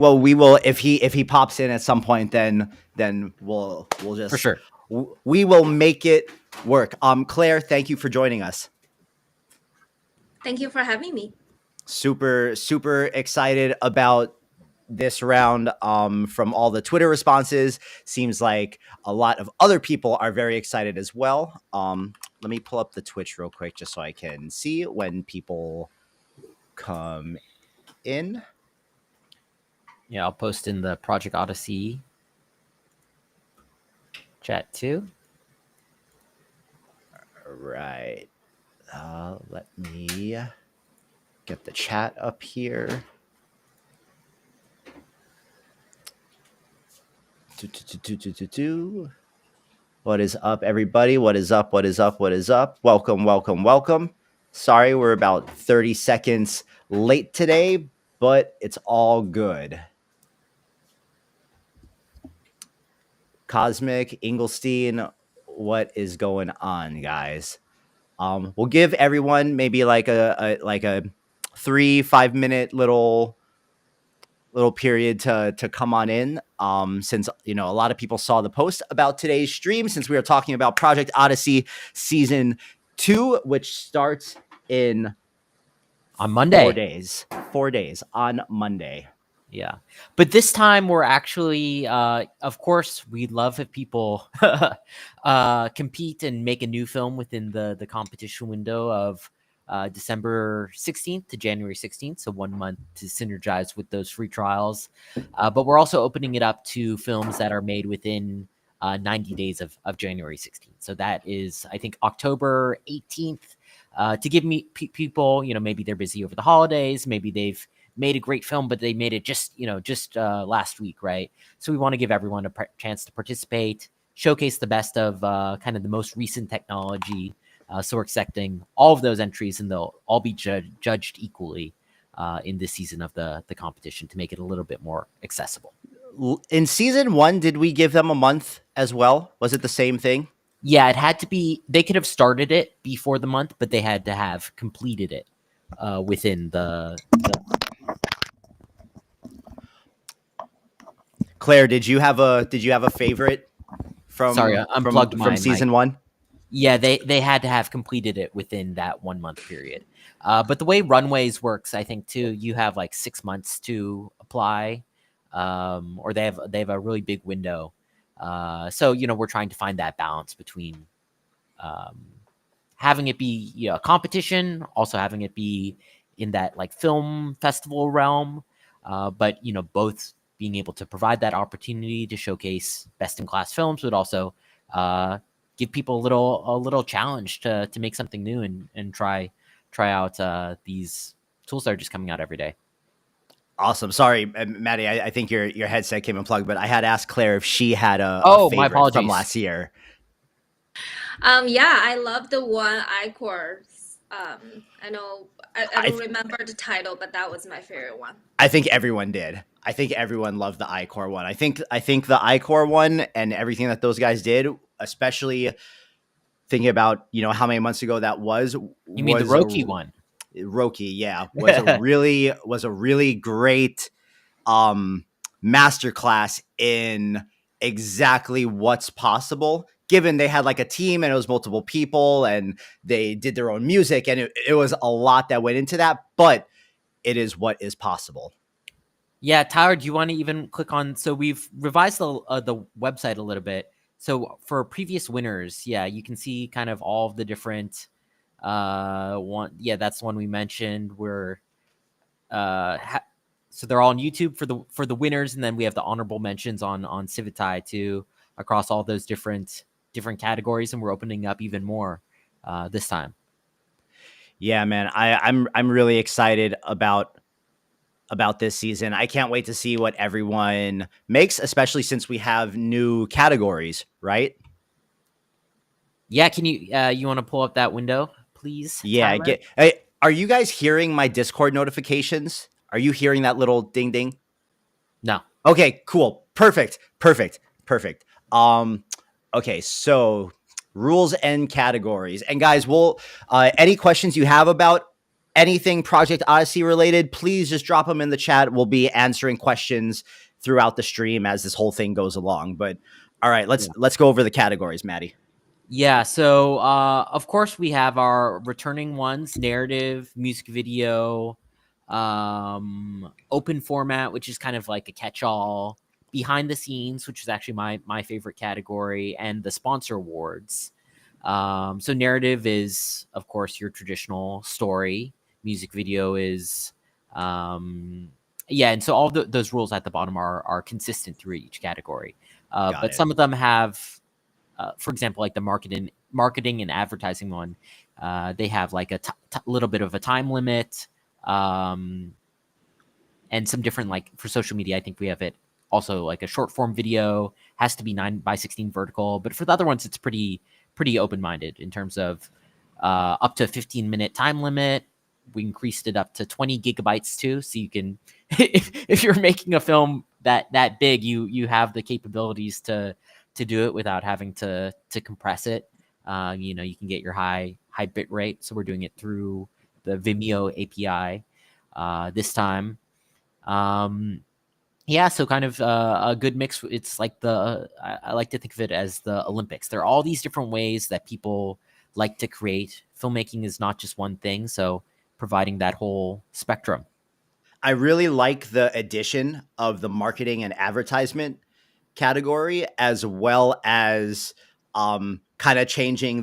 Well, we will if he pops in at some point, then we'll just For sure. We will make it work. Claire, thank you for joining us. Thank you for having me. Super excited about this round. From all the Twitter responses, seems like a lot of other people are very excited as well. Let me pull up the Twitch real quick just so I can see when people come in. Yeah, I'll post in the Project Odyssey chat too. All right. Let me get the chat up here. What is up, everybody? What is up? What is up? What is up? Welcome. Sorry, we're about 30 seconds late today, but it's all good. Cosmic, Engelstein, what is going on, guys? We'll give everyone maybe like a 3-5 minute little period to come on in. Since a lot of people saw the post about today's stream, since we are talking about Project Odyssey Season 2, which starts in on Monday. 4 days on Monday. Yeah. But this time we're actually, of course, we'd love if people compete and make a new film within the competition window of December 16th to January 16th. So 1 month to synergize with those free trials. But we're also opening it up to films that are made within 90 days of January 16th. So that is, I think, October 18th to give me people, maybe they're busy over the holidays. Maybe they've made a great film, but they made it just last week, right? So we want to give everyone a chance to participate, showcase the best of kind of the most recent technology. So we're accepting all of those entries, and they'll all be judged equally in this season of the competition to make it a little bit more accessible. In Season 1, did we give them a month as well? Was it the same thing? Yeah, it had to be. They could have started it before the month, but they had to have completed it within the Claire, did you have a favorite from from Season 1? Yeah, they had to have completed it within that 1 month period. But the way Runways works, I think too, you have like 6 months to apply, or they have a really big window. So we're trying to find that balance between having it be a competition, also having it be in that like film festival realm, but both being able to provide that opportunity to showcase best in class films, but also give people a little challenge to make something new and try out these tools that are just coming out every day. Awesome. Sorry, Matty, I think your headset came unplugged, but I had asked Claire if she had a my favorite apologies. from last year. Yeah, I love the one iCore. I know I don't remember the title, but that was my favorite one. I think everyone did. I think everyone loved the iCore one. I think the iCore one and everything that those guys did, especially thinking about how many months ago that was. You mean the Roki one? Roki, yeah, was a really great masterclass in exactly what's possible, given they had like a team and it was multiple people and they did their own music, and it was a lot that went into that, but it is what is possible. Yeah, Tyler, do you want to even click on? So we've revised the website a little bit. So for previous winners, yeah, you can see kind of all of the different one. Yeah, that's the one we mentioned. We're so they're all on YouTube for the winners, and then we have the honorable mentions on Civitai too, across all those different categories, and we're opening up even more this time. Yeah, man, I'm really excited about this season. I can't wait to see what everyone makes, especially since we have new categories, right? Yeah, can you want to pull up that window, please? Yeah, are you guys hearing my Discord notifications? Are you hearing that little ding ding? No. Okay, cool. Perfect. Okay, so rules and categories. And guys, we'll any questions you have about anything Project Odyssey related, please just drop them in the chat. We'll be answering questions throughout the stream as this whole thing goes along. But all right, let's go over the categories, Matty. Yeah, so of course we have our returning ones: narrative, music video, open format, which is kind of like a catch-all, behind the scenes, which is actually my favorite category, and the sponsor awards. So narrative is, of course, your traditional story. Music video is, and so all those rules at the bottom are consistent through each category. But some of them have, for example, like the marketing and advertising one, they have like a little bit of a time limit, and some different, like for social media, I think we have it also like a short form video has to be 9:16 vertical. But for the other ones, it's pretty open-minded in terms of up to 15-minute time limit. We increased it up to 20 gigabytes too, so you can, if you're making a film that big, you have the capabilities to do it without having to compress it. You can get your high bit rate. So we're doing it through the Vimeo API this time. So kind of a good mix. It's like I like to think of it as the Olympics. There are all these different ways that people like to create. Filmmaking is not just one thing, so providing that whole spectrum. I really like the addition of the marketing and advertisement category, as well as kind of changing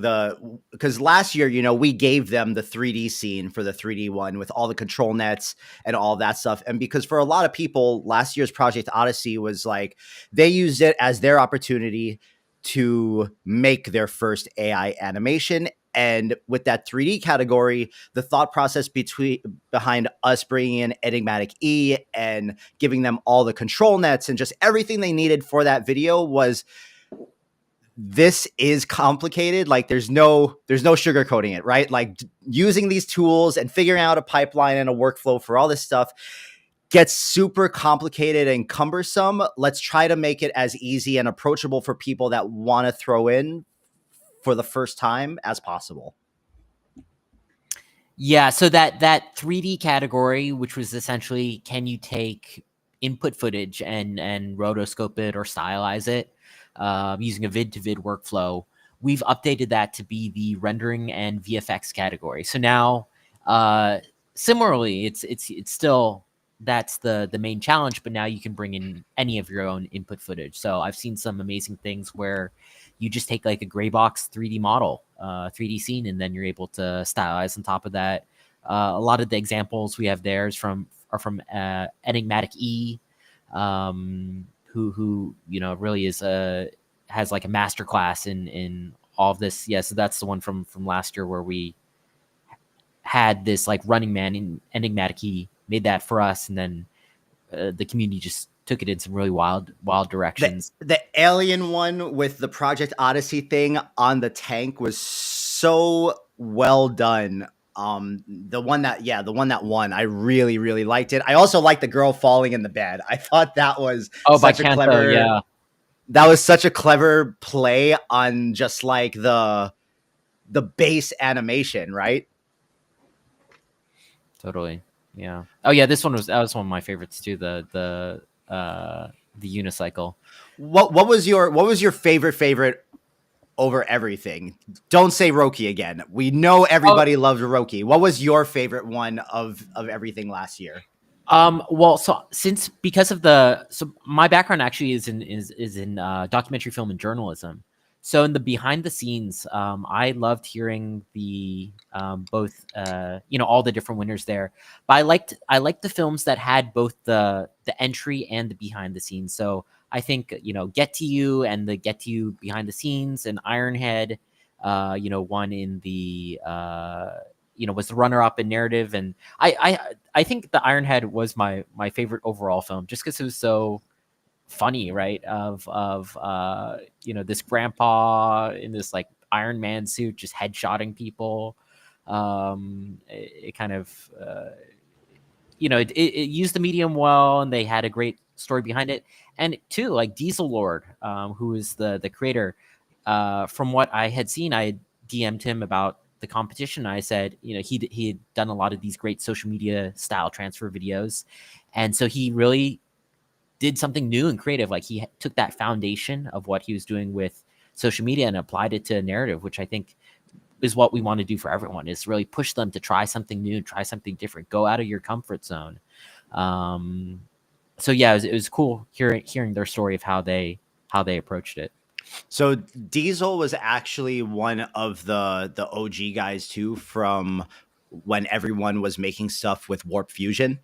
because last year, we gave them the 3D scene for the 3D one with all the control nets and all that stuff. And because for a lot of people, last year's Project Odyssey was like, they used it as their opportunity to make their first AI animation. And with that 3D category, the thought process behind us bringing in Enigmatic E and giving them all the control nets and just everything they needed for that video was, this is complicated. Like there's no sugarcoating it, right? Like using these tools and figuring out a pipeline and a workflow for all this stuff gets super complicated and cumbersome. Let's try to make it as easy and approachable for people that want to throw in for the first time as possible. Yeah, so that 3D category, which was essentially, can you take input footage and rotoscope it or stylize it using a vid-to-vid workflow, we've updated that to be the rendering and VFX category. So now, similarly, it's still, that's the main challenge, but now you can bring in any of your own input footage. So I've seen some amazing things where you just take like a gray box 3D model, 3D scene, and then you're able to stylize on top of that. A lot of the examples we have there are from Enigmatic E, who really has like a masterclass in all of this. Yeah, so that's the one from last year where we had this like Running Man in Enigmatic E, made that for us, and then the community just took it in some really wild directions. The alien one with the Project Odyssey thing on the tank was so well done. The one that won, I really, really liked it. I also liked the girl falling in the bed. I thought that was such a clever, yeah. That was such a clever play on just like the base animation, right? Totally. Yeah. Oh yeah, that was one of my favorites too. The unicycle. What was your favorite over everything? Don't say Roki again. We know everybody loved Roki. What was your favorite one of everything last year? Well, because of my background actually is in documentary film and journalism. So in the behind the scenes, I loved hearing the both all the different winners there. But I liked the films that had both the entry and the behind the scenes. So I think Get to You and the Get to You behind the scenes, and Ironhead, won in the was the runner up in narrative, and I think the Ironhead was my favorite overall film, just because it was so funny, right? Of this grandpa in this like Iron Man suit just headshotting people. It kind of it used the medium well, and they had a great story behind it. And too, like Diesel Lord, who is the creator, from what I had seen, I DM'd him about the competition. I said, he had done a lot of these great social media style transfer videos, and so he really did something new and creative. Like he took that foundation of what he was doing with social media and applied it to a narrative, which I think is what we want to do for everyone, is really push them to try something new, try something different, go out of your comfort zone. So yeah, it was cool hearing their story of how they approached it. So Diesel was actually one of the OG guys too, from when everyone was making stuff with Warp Fusion.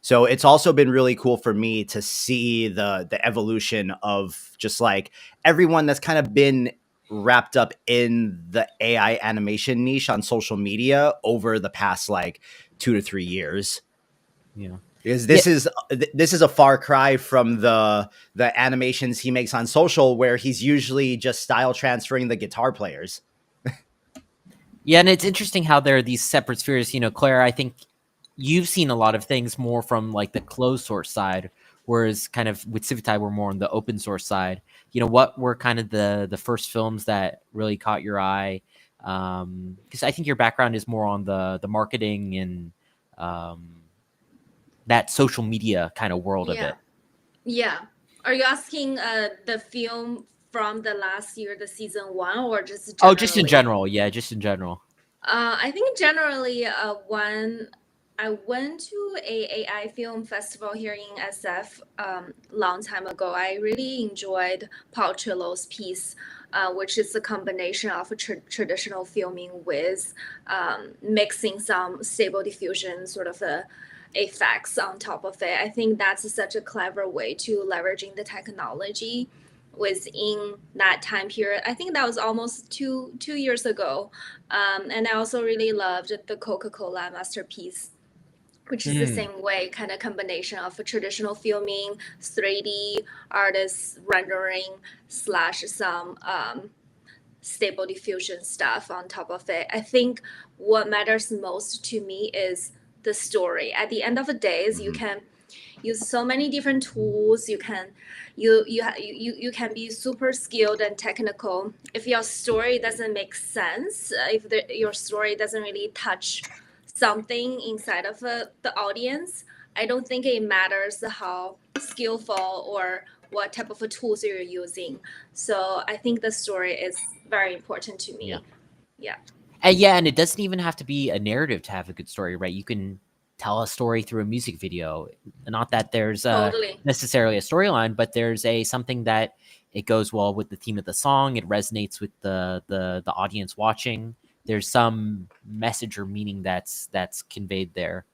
So it's also been really cool for me to see the evolution of just like everyone that's kind of been wrapped up in the AI animation niche on social media over the past like 2 to 3 years. Yeah. Because this is a far cry from the animations he makes on social, where he's usually just style transferring the guitar players. Yeah, and it's interesting how there are these separate spheres. Claire, I think you've seen a lot of things more from like the closed source side, whereas kind of with Civitai we're more on the open source side. What were kind of the first films that really caught your eye? Because I think your background is more on the marketing and that social media kind of world of it. Yeah. Are you asking the film from the last year, the season 1, or just generally? Oh, just in general. Yeah, just in general. I think generally when I went to a AI film festival here in SF long time ago, I really enjoyed Paul Trillo's piece, which is a combination of traditional filming with mixing some stable diffusion sort of effects on top of it. I think that's such a clever way to leveraging the technology within that time period. I think that was almost two years ago. And I also really loved the Coca-Cola masterpiece, which is the same way, kind of combination of a traditional filming, 3D artists rendering / some stable diffusion stuff on top of it. I think what matters most to me is the story. At the end of the days, you can use so many different tools. You can can be super skilled and technical. If your story doesn't make sense, if your story doesn't really touch something inside of the audience, I don't think it matters how skillful or what type of tools you're using. So I think the story is very important to me. Yeah. And it doesn't even have to be a narrative to have a good story, right? You can tell a story through a music video. Not that there's necessarily a storyline, but there's something that it goes well with the theme of the song. It resonates with the audience watching. There's some message or meaning that's conveyed there.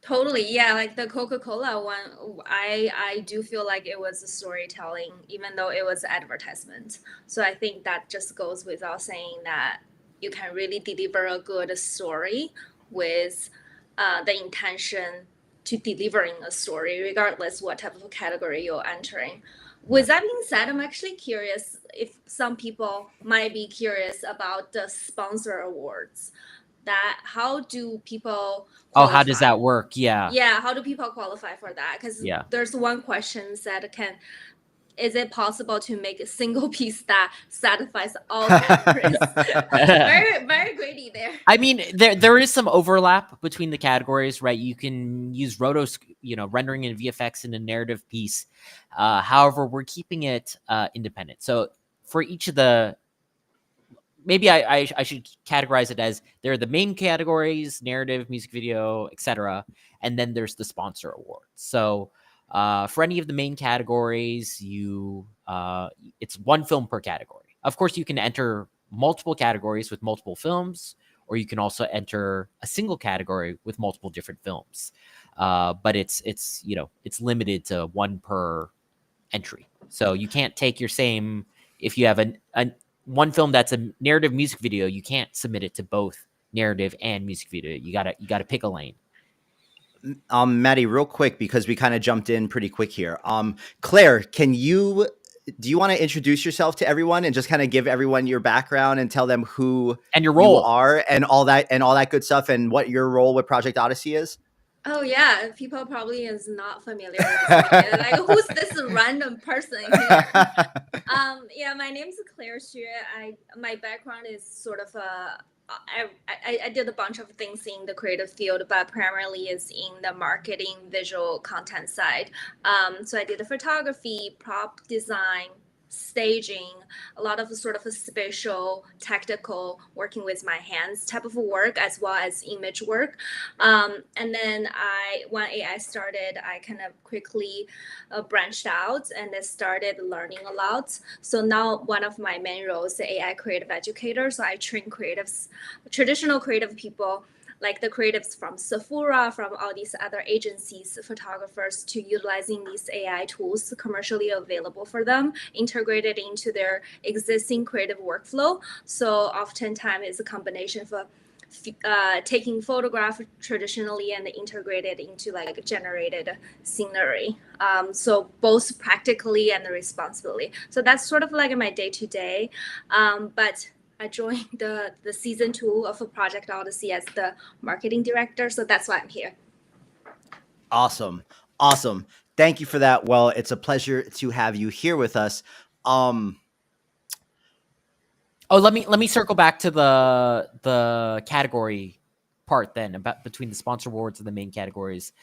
Totally. Yeah, like the Coca-Cola one, I do feel like it was a storytelling, even though it was advertisement. So I think that just goes without saying that you can really deliver a good story with the intention to delivering a story, regardless what type of category you're entering. With that being said, I'm actually curious if some people might be curious about the sponsor awards. That how do people qualify? How does that work? Yeah, how do people qualify for that? Because there's one question that is it possible to make a single piece that satisfies all categories? very, very greedy there. I mean, there is some overlap between the categories, right? You can use rendering and VFX in a narrative piece. However, we're keeping it independent. So for each of the, maybe I should categorize it as there are the main categories: narrative, music video, etc., and then there's the sponsor awards. So for any of the main categories, it's one film per category. Of course, you can enter multiple categories with multiple films, or you can also enter a single category with multiple different films. But it's limited to one per entry. So you can't take your same, if you have one film that's a narrative music video, you can't submit it to both narrative and music video. You gotta pick a lane. Matty, real quick, because we kind of jumped in pretty quick here. Claire, do you want to introduce yourself to everyone and just kind of give everyone your background and tell them who and your role you are and all that good stuff and what your role with Project Odyssey is? Oh yeah, people probably is not familiar with this. Like, who's this random person here? Yeah, my name is Claire Xue. My background is sort of I did a bunch of things in the creative field, but primarily is in the marketing, visual content side. So I did the photography, prop design, staging, a lot of sort of a spatial, tactical, working with my hands type of work, as well as image work. And then when AI started, I kind of quickly branched out and I started learning a lot. So now one of my main roles is AI creative educator. So I train creatives, traditional creative people, like the creatives from Sephora, from all these other agencies, photographers, to utilizing these AI tools commercially available for them, integrated into their existing creative workflow. So oftentimes it's a combination of taking photograph traditionally and integrate it into like generated scenery. So both practically and responsibly. So that's sort of like my day to day. But I joined the season 2 of a Project Odyssey as the marketing director. So that's why I'm here. Awesome. Awesome. Thank you for that. Well, it's a pleasure to have you here with us. Oh, let me circle back to the category part then, about between the sponsor awards and the main categories.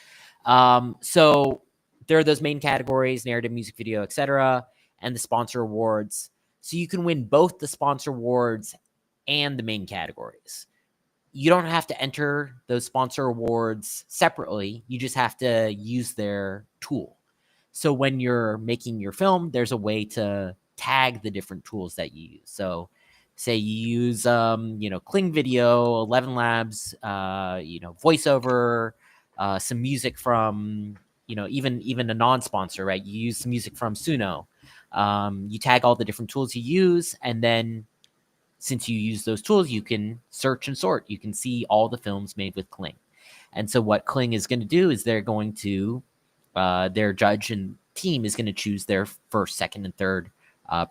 So there are those main categories: narrative, music video, etc., and the sponsor awards. So you can win both the sponsor awards and the main categories. You don't have to enter those sponsor awards separately. You just have to use their tool. So when you're making your film, there's a way to tag the different tools that you use. So say you use, Kling Video, 11 Labs, voiceover, some music from, even a non-sponsor, right? You use some music from Suno. You tag all the different tools you use, and then since you use those tools, you can search and sort. You can see all the films made with Kling. And so what Kling is going to do is they're going to, their judge and team is going to choose their first, second, and third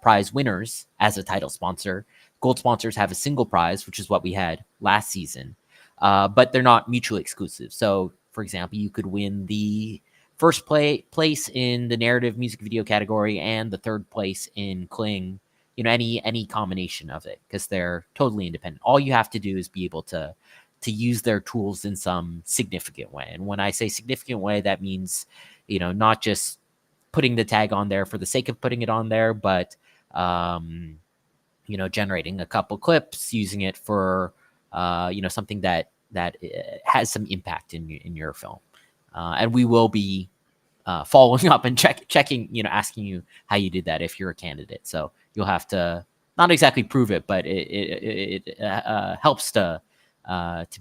prize winners as a title sponsor. Gold sponsors have a single prize, which is what we had last season, but they're not mutually exclusive. So, for example, you could win the first place in the narrative music video category and the third place in Kling, any combination of it, because they're totally independent. All you have to do is be able to use their tools in some significant way. And when I say significant way, that means, not just putting the tag on there for the sake of putting it on there, but, generating a couple clips, using it for, something that has some impact in your film. And we will be following up and checking, asking you how you did that if you're a candidate. So you'll have to not exactly prove it, but it helps to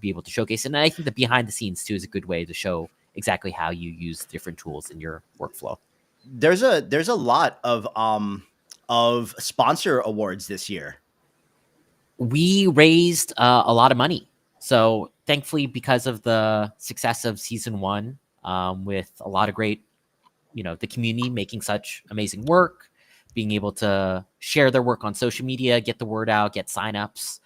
be able to showcase. And I think the behind the scenes too is a good way to show exactly how you use different tools in your workflow. There's a lot of sponsor awards this year. We raised a lot of money. So thankfully, because of the success of season 1, with a lot of great, the community making such amazing work, being able to share their work on social media, get the word out, get signups.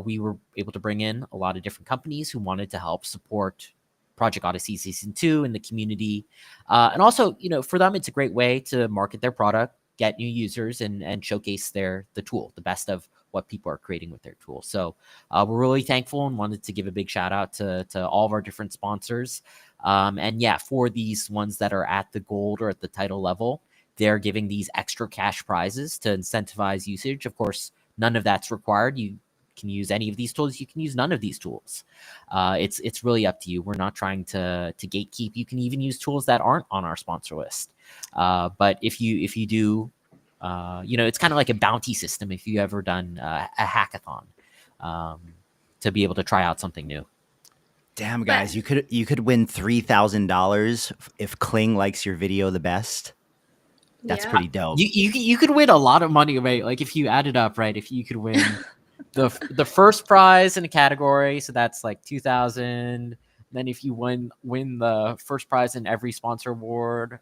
We were able to bring in a lot of different companies who wanted to help support Project Odyssey Season 2 in the community. And also, for them, it's a great way to market their product, get new users, and showcase the tool, the best of what people are creating with their tool. So we're really thankful and wanted to give a big shout out to all of our different sponsors. And yeah, for these ones that are at the gold or at the title level, they're giving these extra cash prizes to incentivize usage. Of course, none of that's required. You can use any of these tools. You can use none of these tools. It's really up to you. We're not trying to gatekeep. You can even use tools that aren't on our sponsor list. But if you do, it's kind of like a bounty system. If you ever done a hackathon, to be able to try out something new. Damn, guys, you could win $3,000 if Kling likes your video the best. That's pretty dope. You could win a lot of money, right? Like if you add it up, right? If you could win the first prize in a category, so that's like 2,000. Then if you win the first prize in every sponsor award.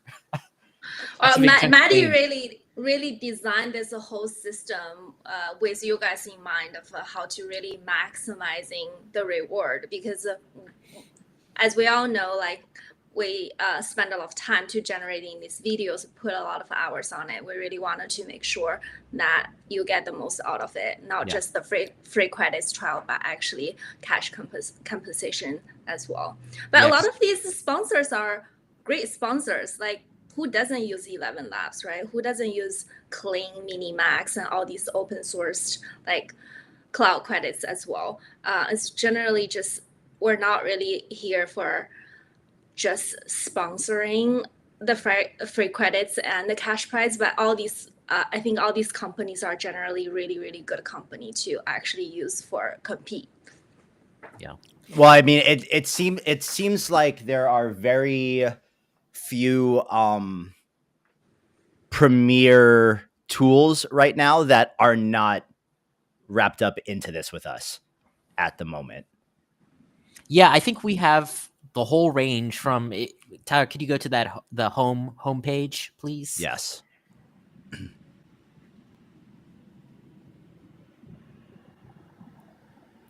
Matty really designed this whole system with you guys in mind of how to really maximizing the reward, because as we all know, like we spend a lot of time to generating these videos, put a lot of hours on it. We really wanted to make sure that you get the most out of it, not just the free credits trial, but actually cash compensation as well. But a lot of these sponsors are great sponsors. Like, who doesn't use 11 Labs, right? Who doesn't use Clean, Minimax, and all these open sourced like cloud credits as well? It's generally just, we're not really here for just sponsoring the free credits and the cash prize, but all these I think all these companies are generally really, really good company to actually use for compete. Yeah. Well, I mean, it seems like there are very few premier tools right now that are not wrapped up into this with us at the moment. Yeah, I think we have the whole range from it. Tyler, could you go to the homepage, please? Yes.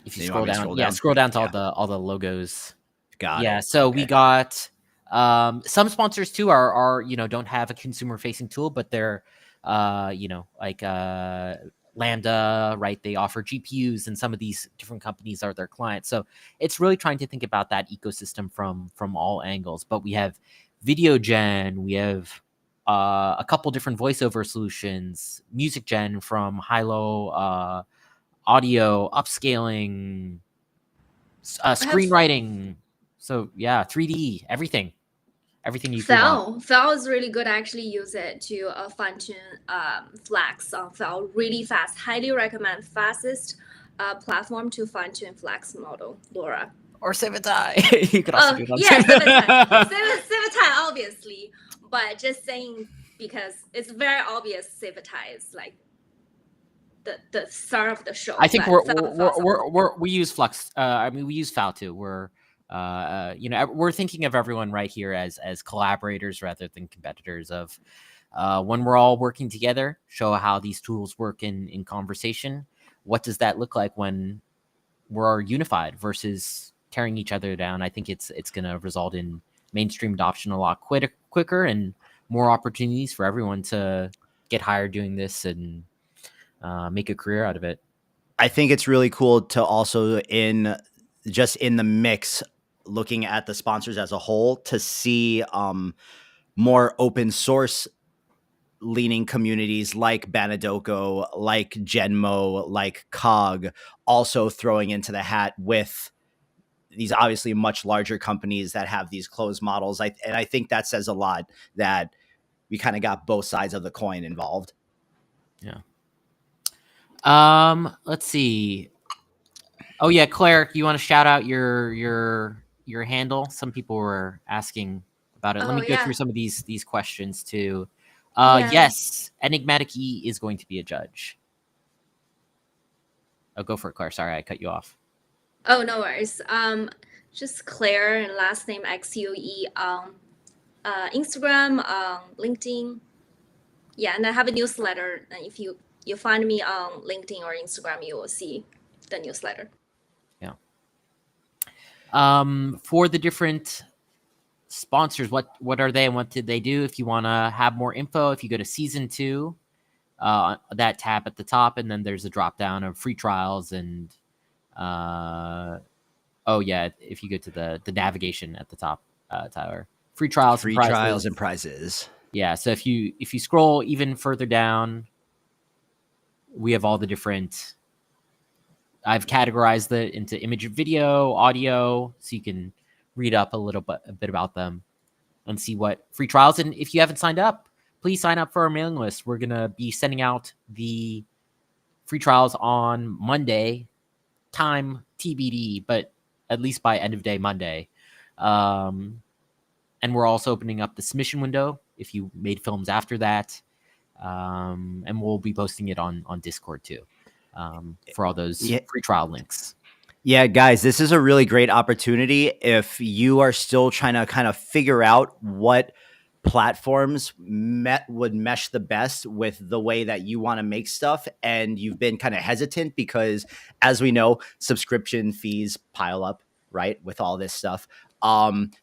If you scroll down, scroll down to all the logos. Got it. So we got some sponsors too are don't have a consumer facing tool, but they're like Lambda, right? They offer GPUs, and some of these different companies are their clients. So it's really trying to think about that ecosystem from all angles. But we have video gen, we have a couple different voiceover solutions, music gen from Hilo, audio, upscaling, screenwriting. So yeah, 3D, everything you Fel is really good. I actually use it to fine tune Flex on Fel really fast. Highly recommend fastest platform to fine tune Flex model, Laura. Or Civitai. You could also do that. Yeah, Civitai, obviously, but just saying because it's very obvious Civitai is like the star of the show. I think we use Flex. I mean, we use Fel too. We're thinking of everyone right here as collaborators rather than competitors. Of when we're all working together, show how these tools work in conversation. What does that look like when we're unified versus tearing each other down? I think it's going to result in mainstream adoption a lot quicker and more opportunities for everyone to get hired doing this and make a career out of it. I think it's really cool to also in the mix, looking at the sponsors as a whole, to see more open source leaning communities like Banadoko, like Genmo, like Cog, also throwing into the hat with these obviously much larger companies that have these closed models. And I think that says a lot that we kind of got both sides of the coin involved. Yeah. Let's see. Oh yeah, Claire, you want to shout out your handle? Some people were asking about it. Let me go through some of these questions too. Yes, Enigmatic E is going to be a judge. Oh, go for it, Claire. Sorry, I cut you off. Oh, no worries. Just Claire and last name XUE on Instagram, LinkedIn. Yeah, and I have a newsletter. And if you find me on LinkedIn or Instagram, you will see the newsletter. Yeah. For the different sponsors, what are they and what did they do? If you want to have more info, if you go to season 2, that tab at the top, and then there's a drop down of free trials and if you go to the navigation at the top, Tyler, free trials and prizes. Yeah, so if you scroll even further down, we have all the different. I've categorized it into image, video, audio, so you can read up a bit about them and see what free trials. And if you haven't signed up, please sign up for our mailing list. We're gonna be sending out the free trials on Monday, time TBD, but at least by end of day Monday. And we're also opening up the submission window if you made films after that. And we'll be posting it on Discord too, for all those free trial links. Yeah, guys, this is a really great opportunity. If you are still trying to kind of figure out what platforms would mesh the best with the way that you want to make stuff, and you've been kind of hesitant because, as we know, subscription fees pile up, right, with all this stuff.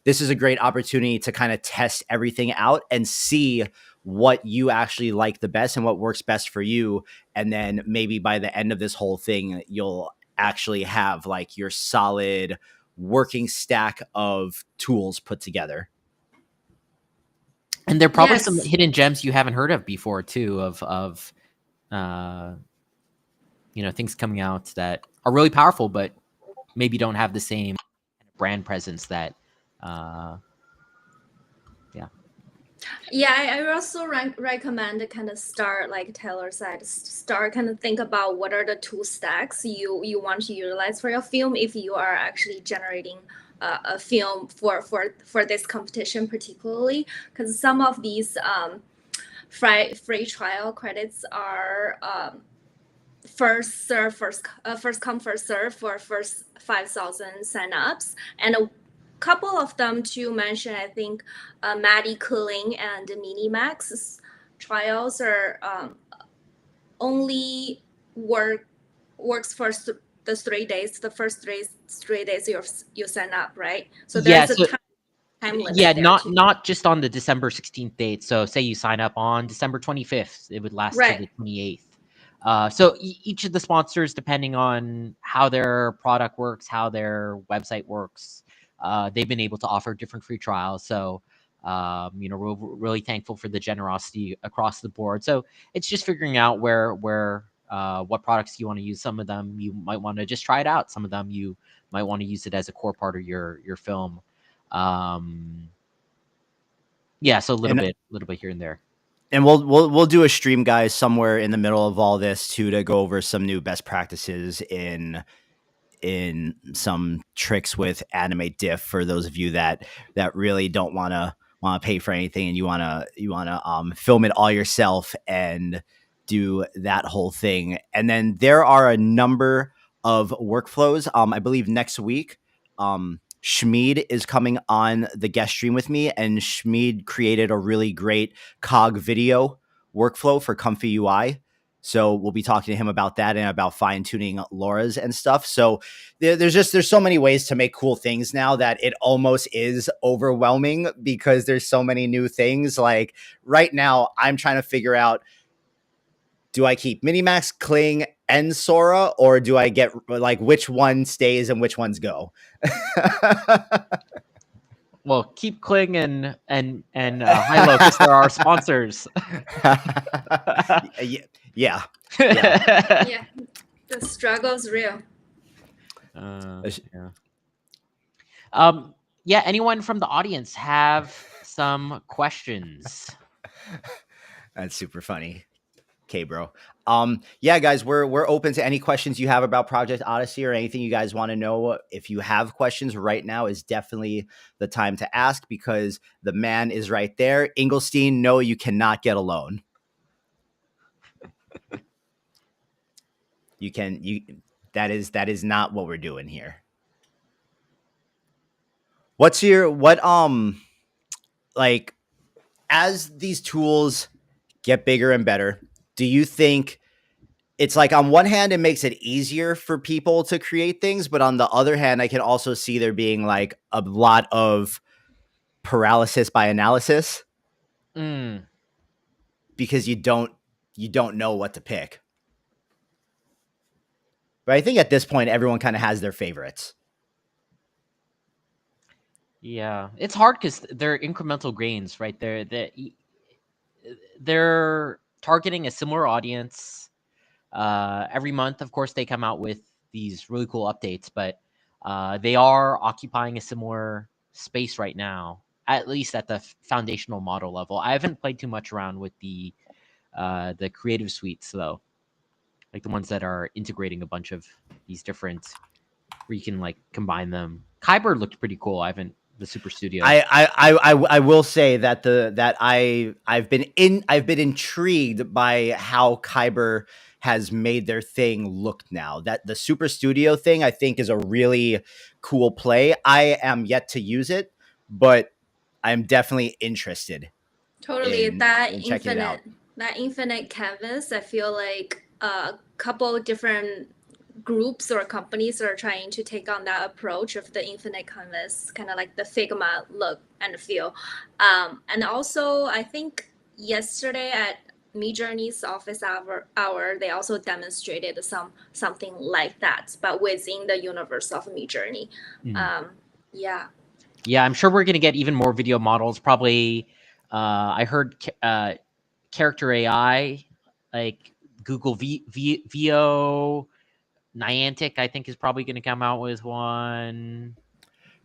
this is a great opportunity to kind of test everything out and see what you actually like the best and what works best for you. And then maybe by the end of this whole thing, you'll actually have like your solid working stack of tools put together. And there are probably some hidden gems you haven't heard of before too, of things coming out that are really powerful, but maybe don't have the same brand presence that I also recommend to kind of start, like Taylor said, start kind of think about what are the tool stacks you want to utilize for your film if you are actually generating a film for this competition, particularly because some of these free trial credits are first come first serve for first 5,000 signups, and a couple of them to mention, I think Matty Cooling and Minimax trials are only works for the 3 days, the first three days you sign up, right? So there's a time limit. Yeah, not just on the December 16th date. So say you sign up on December 25th, it would last to the 28th. So each of the sponsors, depending on how their product works, how their website works, they've been able to offer different free trials. So, we're really thankful for the generosity across the board. So it's just figuring out what products you want to use. Some of them you might want to just try it out. Some of them you might want to use it as a core part of your film. So a little bit here and there. And we'll do a stream, guys, somewhere in the middle of all this too, to go over some new best practices in some tricks with Animate Diff for those of you that really don't want to pay for anything and you want to film it all yourself and do that whole thing. And then there are a number of workflows. I believe next week, Schmid is coming on the guest stream with me, and Schmid created a really great cog video workflow for Comfy UI. So we'll be talking to him about that and about fine tuning Laura's and stuff. So there's so many ways to make cool things now that it almost is overwhelming because there's so many new things. Like right now, I'm trying to figure out, do I keep Minimax, Kling, and Sora, or do I get like which one stays and which ones go? Well, keep Kling and Hilo because they're our sponsors. Yeah. The struggle's real. Anyone from the audience have some questions? That's super funny. Okay, bro. Guys, we're open to any questions you have about Project Odyssey or anything you guys want to know. If you have questions right now is definitely the time to ask because the man is right there. Engelstein, no, you cannot get a loan. That is not what we're doing here. As these tools get bigger and better, do you think it's like on one hand, it makes it easier for people to create things, but on the other hand, I can also see there being like a lot of paralysis by analysis because you don't know what to pick. But I think at this point, everyone kind of has their favorites. Yeah, it's hard because they're incremental gains, right? They're targeting a similar audience. Every month, of course, they come out with these really cool updates, but they are occupying a similar space right now, at least at the foundational model level. I haven't played too much around with the creative suites, though, like the ones that are integrating a bunch of these different, where you can like combine them. Kyber looked pretty cool. The Super Studio. I will say that I've been intrigued by how Kyber has made their thing look now. That the Super Studio thing I think is a really cool play. I am yet to use it, but I'm definitely interested. Totally. That infinite canvas, I feel like a couple different groups or companies are trying to take on that approach of the infinite canvas, kind of like the Figma look and feel. And also, I think yesterday at Midjourney's office hour, they also demonstrated something like that, but within the universe of Midjourney. Yeah. Yeah, I'm sure we're going to get even more video models. Probably, I heard character AI, like Google VO, Niantic, I think is probably going to come out with one.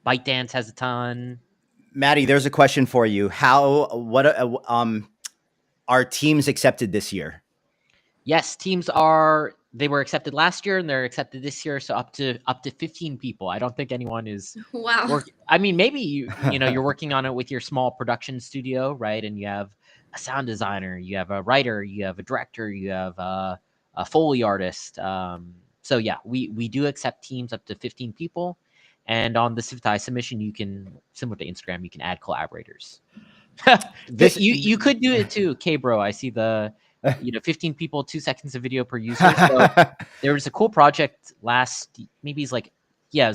ByteDance has a ton. Matty, there's a question for you. What are teams accepted this year? Yes, teams they were accepted last year and they're accepted this year, so up to 15 people. I don't think anyone is Wow. I mean, maybe you're working on it with your small production studio, right? And you have a sound designer, you have a writer, you have a director, you have a Foley artist. So yeah, we do accept teams up to 15 people. And on the Civitai submission, you can, similar to Instagram, you can add collaborators. You could do it too, K-Bro. I see the 15 people, 2 seconds of video per user. So there was a cool project it was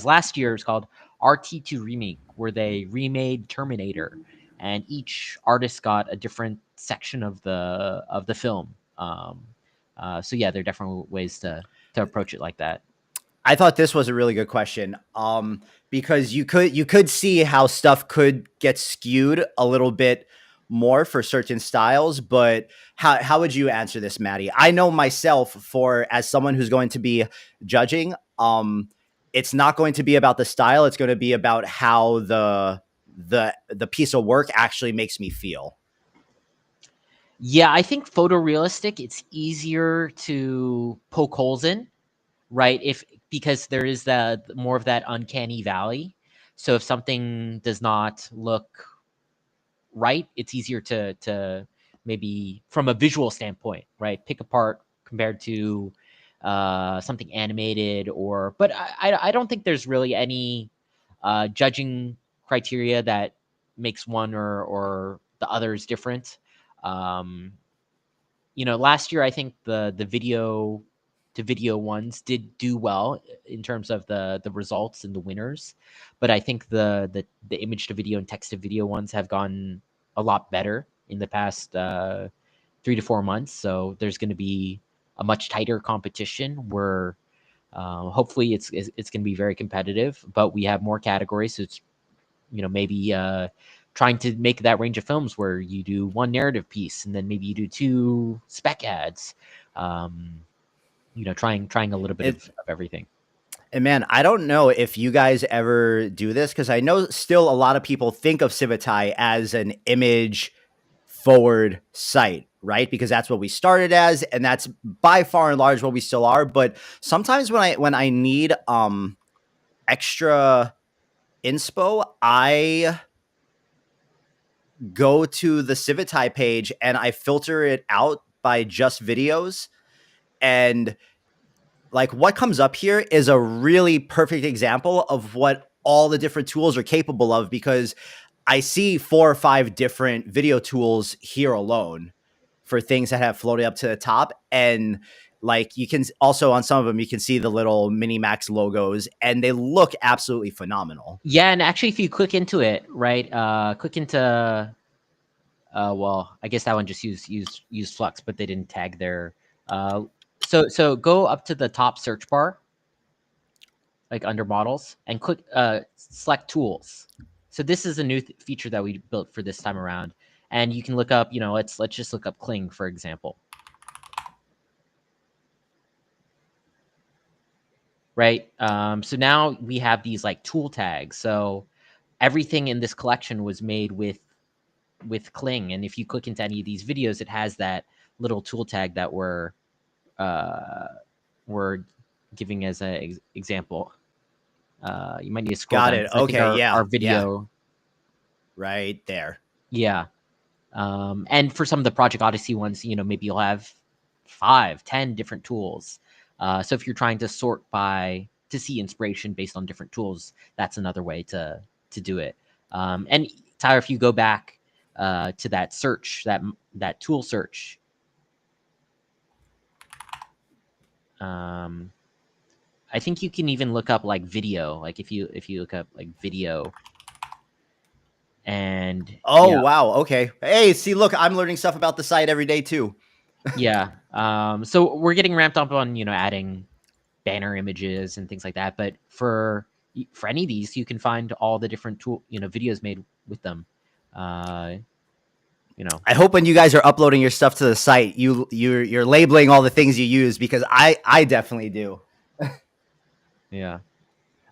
last year. It's called RT2 Remake, where they remade Terminator, and each artist got a different section of the film. So yeah, there are definitely ways to approach it like that. I thought this was a really good question, because you could see how stuff could get skewed a little bit more for certain styles. But how would you answer this, Matty? I know myself, as someone who's going to be judging, it's not going to be about the style. It's going to be about how the piece of work actually makes me feel. Yeah, I think photorealistic, it's easier to poke holes in, right? Because there is more of that uncanny valley. So if something does not look right, it's easier to maybe from a visual standpoint, right, pick apart compared to something animated. But I don't think there's really any judging criteria that makes one or the others different. Last year I think the video to video ones did do well in terms of the results and the winners, but I think the image to video and text to video ones have gone a lot better in the past 3 to 4 months. So there's going to be a much tighter competition where hopefully it's going to be very competitive, but we have more categories. So it's maybe trying to make that range of films where you do one narrative piece and then maybe you do 2 spec ads, trying a little bit of everything. And man, I don't know if you guys ever do this, because I know still a lot of people think of Civitai as an image forward site, right? Because that's what we started as, and that's by far and large what we still are. But sometimes when I need extra inspo, I go to the Civitai page and I filter it out by just videos. And like what comes up here is a really perfect example of what all the different tools are capable of, because I see 4 or 5 different video tools here alone for things that have floated up to the top. And like you can also on some of them, you can see the little Minimax logos and they look absolutely phenomenal. Yeah. And actually, if you click into it, right, click into, well, I guess that one just used Flux, but they didn't tag their, so go up to the top search bar, like under models, and click select tools. So this is a new feature that we built for this time around, and you can look up, let's just look up Kling, for example. Right. So now we have these like tool tags. So everything in this collection was made with Kling, and if you click into any of these videos, it has that little tool tag that we're giving as an example. You might need to scroll Got down. it. Okay. Our video. Yeah. Right there. Yeah. And for some of the Project Odyssey ones, maybe you'll have 5, 10 different tools. So if you're trying to sort to see inspiration based on different tools, that's another way to do it. And Tyler, if you go back to that search, that tool search, I think you can even look up like video. Like if you look up like video, and Oh yeah, wow, okay. Hey, see, look, I'm learning stuff about the site every day too. yeah. So we're getting ramped up on adding banner images and things like that. But for any of these, you can find all the different videos made with them. I hope when you guys are uploading your stuff to the site, you're labeling all the things you use, because I definitely do. Yeah.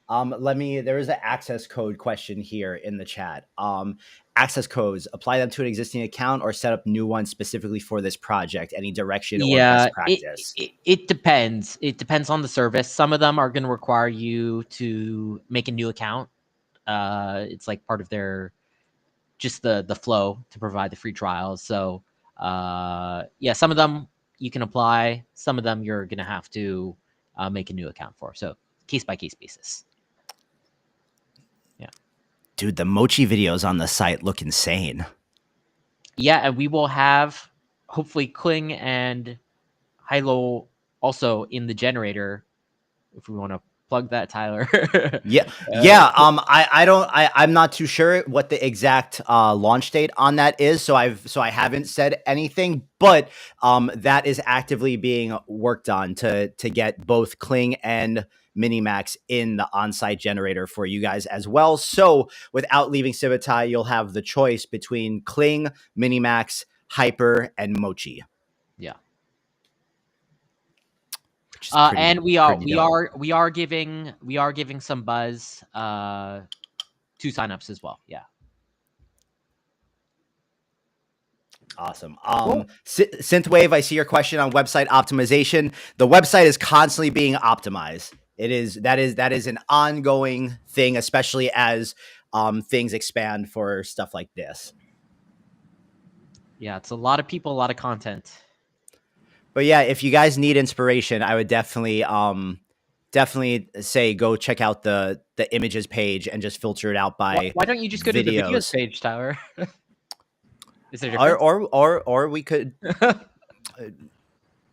There is an access code question here in the chat. Access codes, apply them to an existing account or set up new ones specifically for this project. Any direction or Yeah, best practice? it depends. It depends on the service. Some of them are going to require you to make a new account. It's like part of their just the flow to provide the free trials. So yeah, some of them you can apply. Some of them you're going to have to make a new account for. So case by case basis. Yeah, Dude, the mochi videos on the site look insane. yeah, and we will have hopefully Kling and Hilo also in the generator, if we want to plug that, Tyler. Yeah. I'm not too sure what the exact launch date on that is, so I haven't said anything, but that is actively being worked on to get both Kling and Minimax in the on-site generator for you guys as well. So without leaving Civitai, you'll have the choice between Kling, Minimax, Hyper, and Mochi. Yeah. Pretty, and we are giving some buzz to signups as well. Yeah. Awesome. Synthwave, I see your question on website optimization. The website is constantly being optimized. That is an ongoing thing, especially as things expand for stuff like this. Yeah, it's a lot of people, a lot of content. But yeah, if you guys need inspiration, I would definitely say go check out the images page and just filter it out by why don't you just go to the videos page, Tyler? Is there a difference? Or we could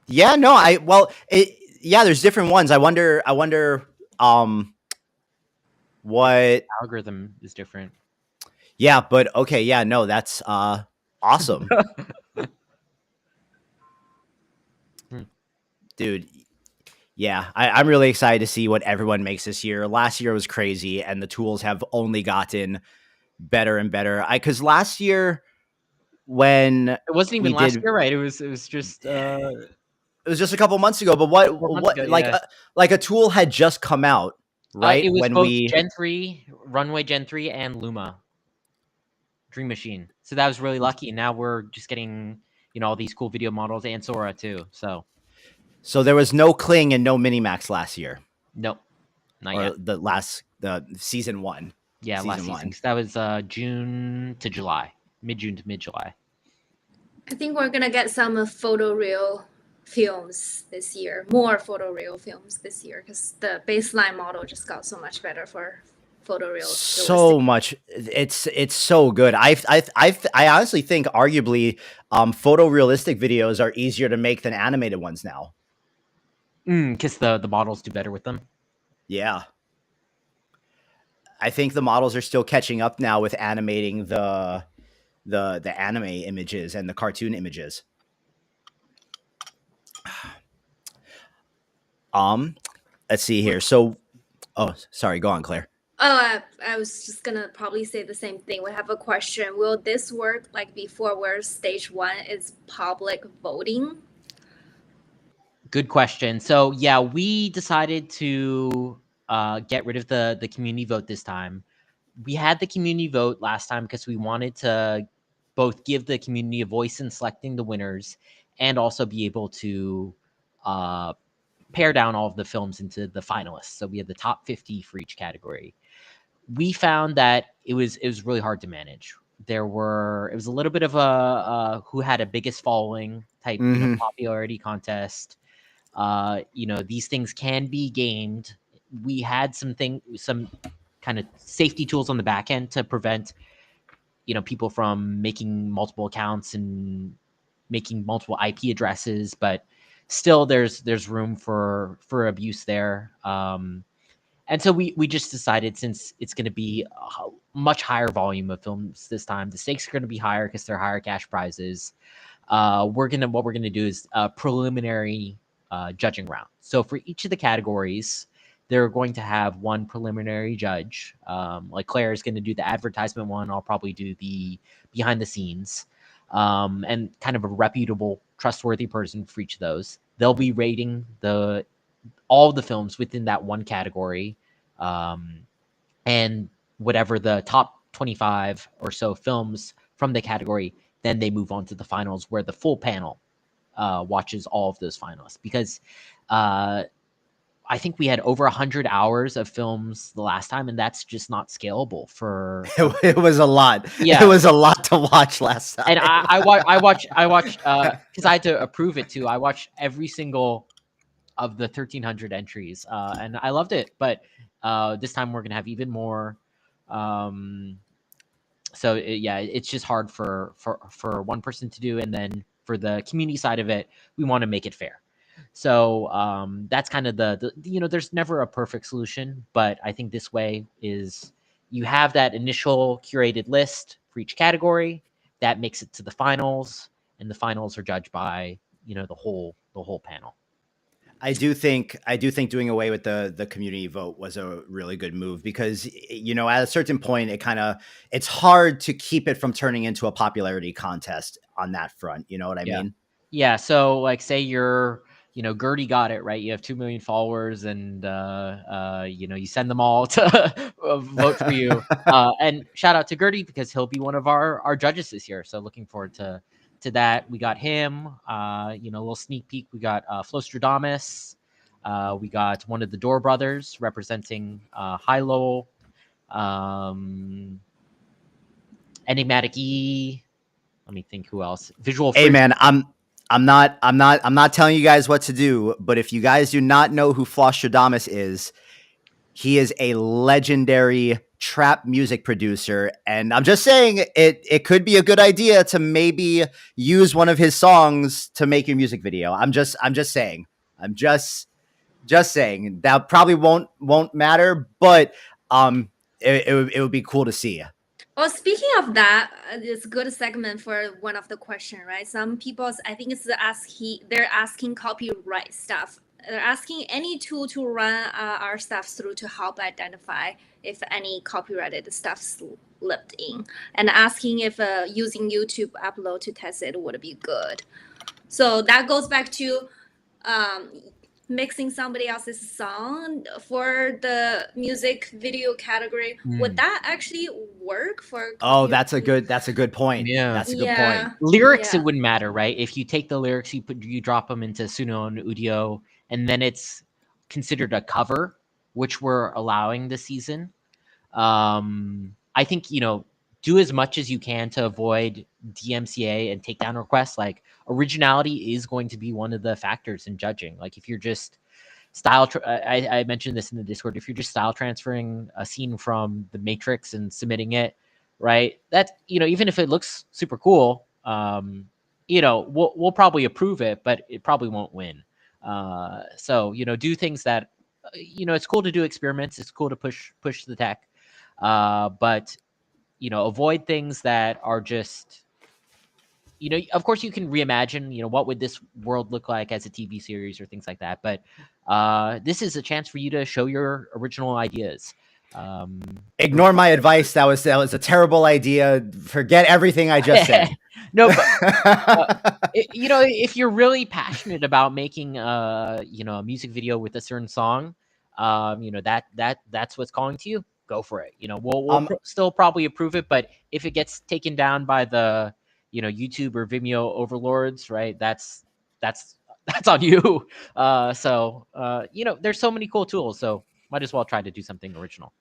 yeah, no, there's different ones. I wonder what algorithm is different. Yeah, but okay, yeah, no, that's awesome. Dude, yeah, I'm really excited to see what everyone makes this year. Last year was crazy, and the tools have only gotten better and better. Because last year, when it wasn't even last year, right? It was just it was just a couple months ago. But what ago, like a tool had just come out, right? It was when both Gen 3, Runway Gen 3, and Luma Dream Machine. So that was really lucky. And now we're just getting all these cool video models and Sora too. So there was no Kling and no Minimax last year. Nope, not yet. The season 1. Yeah, last season. That was June to July, mid-June to mid-July. I think we're gonna get some photoreal films this year, more photoreal films this year, because the baseline model just got so much better for photoreal. So much, it's so good. I honestly think arguably photorealistic videos are easier to make than animated ones now. Because the models do better with them. Yeah. I think the models are still catching up now with animating the anime images and the cartoon images. Let's see here. So, sorry, go on, Claire. Oh, I was just gonna probably say the same thing. We have a question. Will this work like before, where stage 1 is public voting? Good question. So yeah, we decided to get rid of the community vote this time. We had the community vote last time because we wanted to both give the community a voice in selecting the winners and also be able to pare down all of the films into the finalists. So we had the top 50 for each category. We found that it was really hard to manage. It was a little bit of a who had a biggest following type popularity contest. These things can be gamed. We had some kind of safety tools on the back end to prevent people from making multiple accounts and making multiple IP addresses, but still there's room for abuse there. And so we just decided, since it's going to be a much higher volume of films this time, the stakes are going to be higher because they're higher cash prizes. What we're gonna do is a preliminary judging round. So for each of the categories, they're going to have one preliminary judge. Like Claire is going to do the advertisement one. I'll probably do the behind the scenes, and kind of a reputable, trustworthy person for each of those. They'll be rating all the films within that one category, and whatever the top 25 or so films from the category, then they move on to the finals, where the full panel watches all of those finalists. Because I think we had over 100 hours of films the last time, and that's just not scalable for. It was a lot. Yeah. It was a lot to watch last time. And I watched because I had to approve it too. I watched every single of the 1,300 entries, and I loved it. But this time we're gonna have even more. So it's just hard for one person to do, and then for the community side of it, we want to make it fair. So that's kind of the there's never a perfect solution, but I think this way is you have that initial curated list for each category that makes it to the finals, and the finals are judged by the whole panel. I do think doing away with the community vote was a really good move, because at a certain point it's hard to keep it from turning into a popularity contest on that front. You know what I mean? Yeah. So like, say you're Gertie got it right. You have 2 million followers, and you send them all to vote for you. And shout out to Gertie, because he'll be one of our judges this year. So looking forward to that. We got him. A little sneak peek. We got Flostradamus. We got one of the Door brothers representing Hilo. Enigmatic E. Let me think who else. Visual. Hey man, I'm not telling you guys what to do, but if you guys do not know who Flostradamus is, he is a legendary trap music producer, and I'm just saying it could be a good idea to maybe use one of his songs to make your music video. I'm just saying. I'm just saying that probably won't matter, but it would be cool to see. Well, speaking of that, it's a good segment for one of the question, right? Some people, I think it's they're asking copyright stuff. They're asking any tool to run our stuff through to help identify if any copyrighted stuff slipped in, and asking if using YouTube upload to test it would be good. So that goes back to mixing somebody else's song for the music video category. Would that actually work for? Oh, that's a good point. Yeah, that's a good point. Lyrics, it wouldn't matter, right? If you take the lyrics, you drop them into Suno and Udio, and then it's considered a cover, which we're allowing this season. I think do as much as you can to avoid DMCA and takedown requests. Like, originality is going to be one of the factors in judging. Like, if you're just I mentioned this in the Discord, if you're just style transferring a scene from The Matrix and submitting it, right, that even if it looks super cool, we'll probably approve it, but it probably won't win. So do things that it's cool to do experiments, it's cool to push the tech, but avoid things that are just, of course you can reimagine, what would this world look like as a TV series or things like that. But this is a chance for you to show your original ideas. Ignore my advice. That was a terrible idea. Forget everything I just said. No, but, if you're really passionate about making a music video with a certain song, that's what's calling to you, go for it. We'll still probably approve it, but if it gets taken down by the YouTube or Vimeo overlords, right, that's on you. So there's so many cool tools, so might as well try to do something original.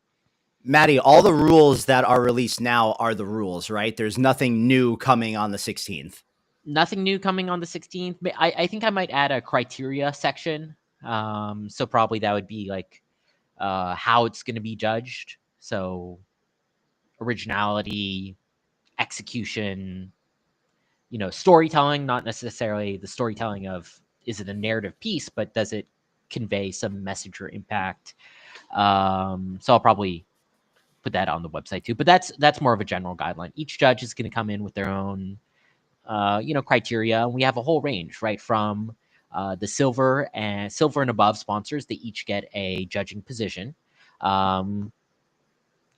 Matty, all the rules that are released now are the rules, right? There's nothing new coming on the 16th. Nothing new coming on the 16th. I think I might add a criteria section. So probably that would be like how it's going to be judged. So originality, execution, storytelling, not necessarily the storytelling of is it a narrative piece, but does it convey some message or impact? So I'll probably put that on the website too. But that's more of a general guideline. Each judge is going to come in with their own criteria. We have a whole range, right, from the silver and above sponsors. They each get a judging position.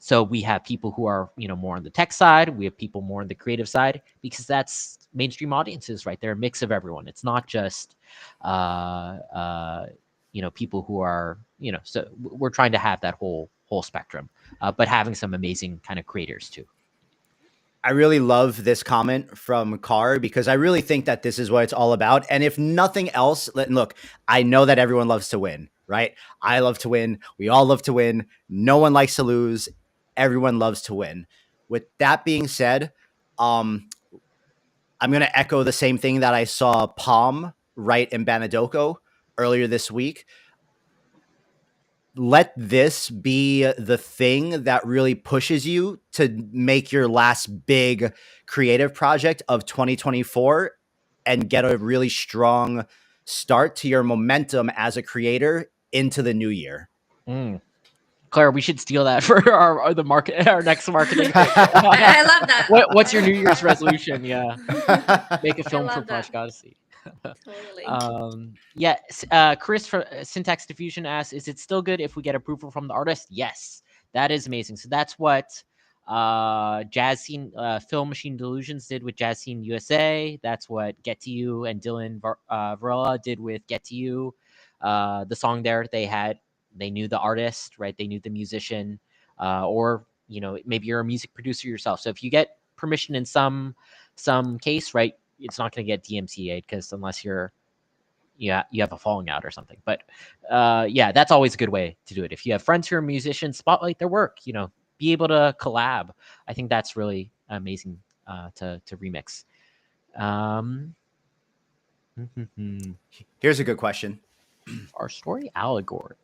So we have people who are, more on the tech side. We have people more on the creative side, because that's mainstream audiences, right? They're a mix of everyone. It's not just, people who are, so we're trying to have that whole spectrum, but having some amazing kind of creators too. I really love this comment from Carr, because I really think that this is what it's all about. And if nothing else, look, I know that everyone loves to win, right? I love to win. We all love to win. No one likes to lose. Everyone loves to win. With that being said, I'm going to echo the same thing that I saw Palm write in Banadoko earlier this week. Let this be the thing that really pushes you to make your last big creative project of 2024 and get a really strong start to your momentum as a creator into the new year. Claire, we should steal that for our next marketing. I love that. What's your New Year's resolution? Yeah, make a film for Project Odyssey. Totally. Chris from Syntax Diffusion asks, is it still good if we get approval from the artist? Yes, that is amazing. So that's what Jazz Scene Film Machine Delusions did with Jazz Scene USA. That's what Get to You and Dylan Varela did with Get to You. The song there, they knew the artist, right? They knew the musician, or maybe you're a music producer yourself. So if you get permission in some case, right, it's not going to get DMCA'd, because unless you have a falling out or something. But that's always a good way to do it. If you have friends who are musicians, spotlight their work. Be able to collab. I think that's really amazing to remix. Here's a good question. Our story allegory.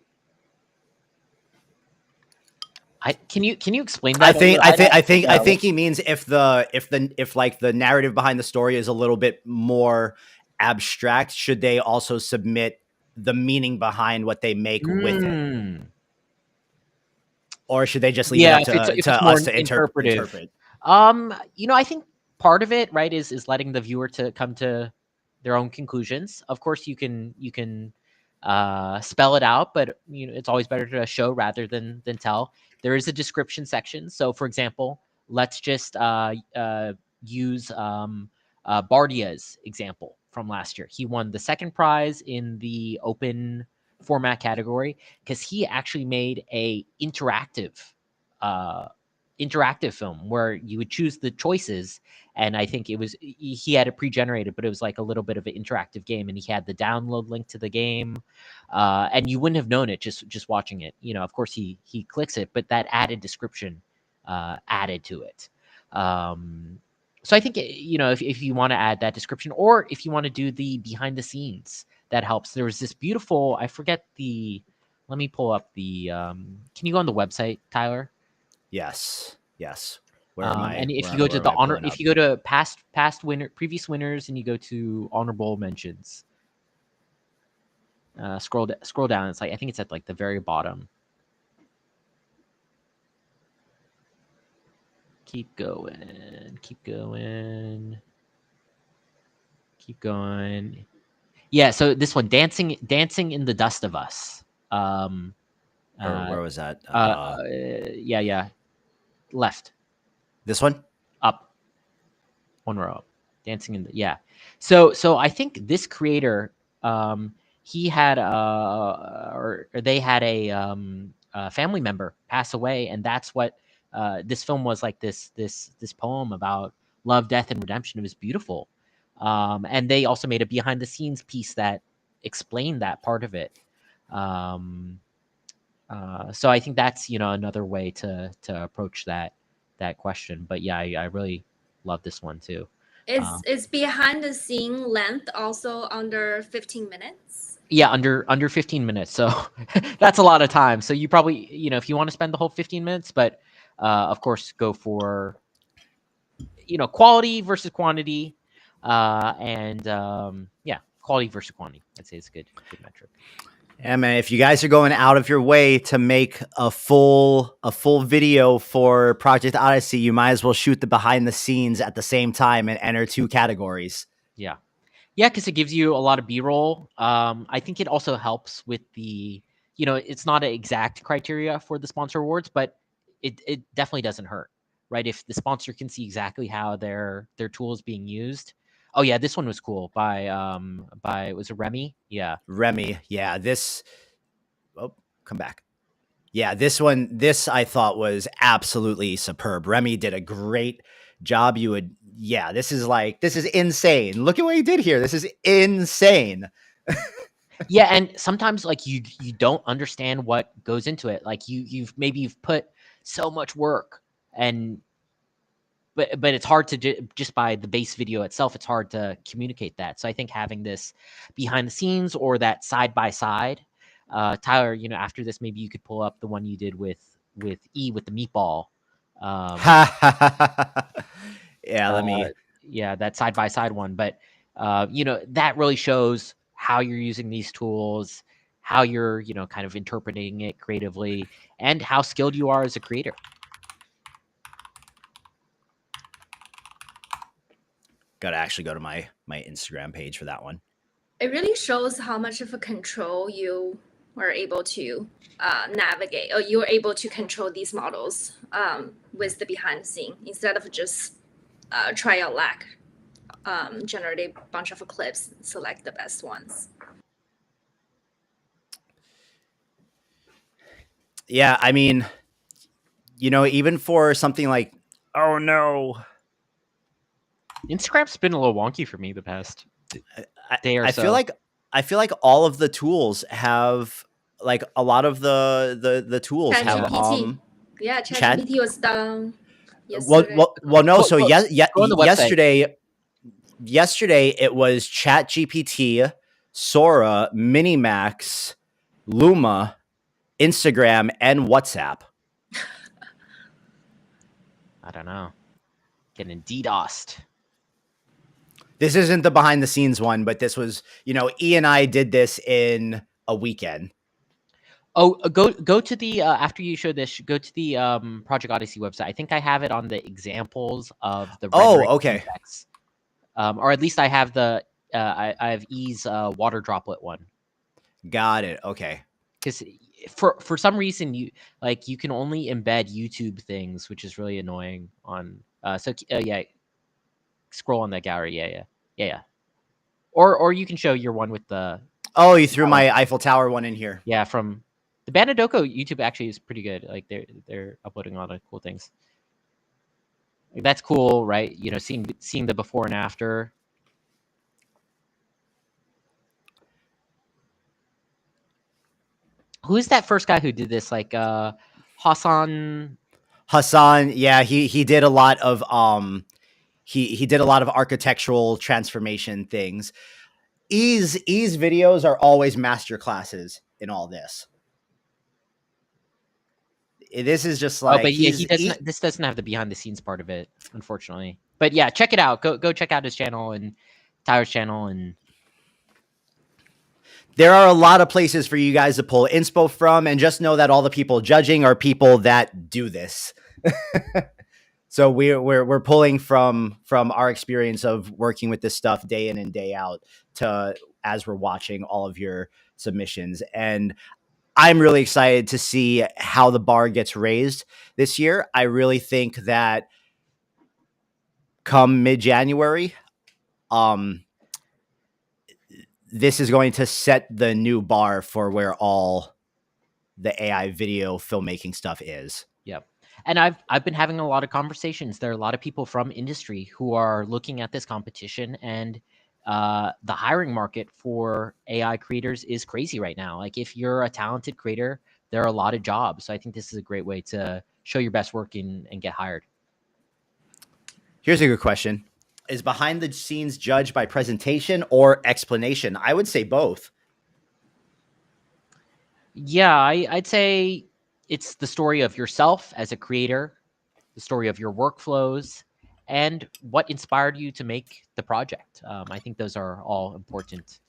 Can you explain that? I think he means if the narrative behind the story is a little bit more abstract, should they also submit the meaning behind what they make with it, or should they just leave it up to us to interpret? I think part of it, right, is letting the viewer to come to their own conclusions. Of course, you can spell it out, but it's always better to show rather than tell. There is a description section. So, for example, let's just use Bardia's example from last year. He won the second prize in the open format category because he actually made a interactive film where you would choose the choices, and I think he had it pre-generated, but it was like a little bit of an interactive game, and he had the download link to the game, and you wouldn't have known it just watching it. Of course he clicks it, but that added description added to it. So I think if you want to add that description, or if you want to do the behind the scenes, that helps. There was this beautiful, I forget let me pull up the can you go on the website, Tyler? Yes. Where am I? And if you go to the honor, if you go to previous winners, and you go to honorable mentions, scroll down. It's I think it's at the very bottom. Keep going. Yeah. So this one, dancing in the dust of us. Where was that? Yeah. Left. This one? Up. One row up. Dancing in the So I think this creator, he had or they had a family member pass away, and that's what this film was like. This poem about love, death, and redemption. It was beautiful, and they also made a behind the scenes piece that explained that part of it. So I think that's another way to approach that question. But yeah, I really love this one too. Is behind the scene length also under 15 minutes? Yeah, under 15 minutes. So that's a lot of time. So you probably if you want to spend the whole 15 minutes, but of course go for quality versus quantity, and quality versus quantity. I'd say it's a good metric. Yeah, man, if you guys are going out of your way to make a full video for Project Odyssey, you might as well shoot the behind the scenes at the same time and enter 2 categories. Yeah, because it gives you a lot of B-roll. I think it also helps with the, it's not an exact criteria for the sponsor awards, but it definitely doesn't hurt, right? If the sponsor can see exactly how their tool is being used. Oh yeah, this one was cool by was it Remy? Yeah. Remy, yeah. Come back. Yeah, this I thought was absolutely superb. Remy did a great job. This is insane. Look at what he did here. This is insane. Yeah, and sometimes like you don't understand what goes into it. Like you've put so much work, and but it's hard to just by the base video itself, it's hard to communicate that. So I think having this behind the scenes or that side by side, Tyler, after this, maybe you could pull up the one you did with the meatball. Yeah, let me. Yeah, that side by side one, but that really shows how you're using these tools, how you're kind of interpreting it creatively, and how skilled you are as a creator. Gotta actually go to my Instagram page for that one. It really shows how much of a control you were able to navigate, or you were able to control these models with the behind the scene instead of just trial lag, generate a bunch of clips, select the best ones. Yeah, I mean, even for something like, oh no, Instagram's been a little wonky for me the past day or so. I feel like all of the tools have, like, a lot of the tools have ChatGPT was down yesterday. Well, no. So yesterday it was ChatGPT, Sora, Minimax, Luma, Instagram, and WhatsApp. I don't know. Getting DDoSed. This isn't the behind the scenes one, but this was, E and I did this in a weekend. Oh, go to the after you show this, go to the Project Odyssey website. I think I have it on the examples of the okay. Effects. Or at least I have the I have E's water droplet one. Got it. Okay. Because for some reason you can only embed YouTube things, which is really annoying on scroll on that gallery. Yeah. Or you can show your one with the. Oh, you threw my Eiffel Tower one in here. Yeah, from the Banadoko YouTube actually is pretty good. Like they're uploading a lot of cool things. Like, that's cool, right? Seeing the before and after. Who is that first guy who did this? Like Hassan. Yeah, he did a lot of he did a lot of architectural transformation things. E's videos are always master classes in all this. This is just like, but yeah, this doesn't have the behind the scenes part of it, unfortunately. But yeah, check it out. Go check out his channel and Tyler's channel, and there are a lot of places for you guys to pull inspo from, and just know that all the people judging are people that do this. So we're pulling from our experience of working with this stuff day in and day out to as we're watching all of your submissions. And I'm really excited to see how the bar gets raised this year. I really think that come mid-January, this is going to set the new bar for where all the AI video filmmaking stuff is. Yep. And I've been having a lot of conversations. There are a lot of people from industry who are looking at this competition, and the hiring market for AI creators is crazy right now. Like, if you're a talented creator, there are a lot of jobs. So I think this is a great way to show your best work and get hired. Here's a good question. Is behind the scenes judged by presentation or explanation? I would say both. Yeah, I'd say it's the story of yourself as a creator, the story of your workflows, and what inspired you to make the project. I think those are all important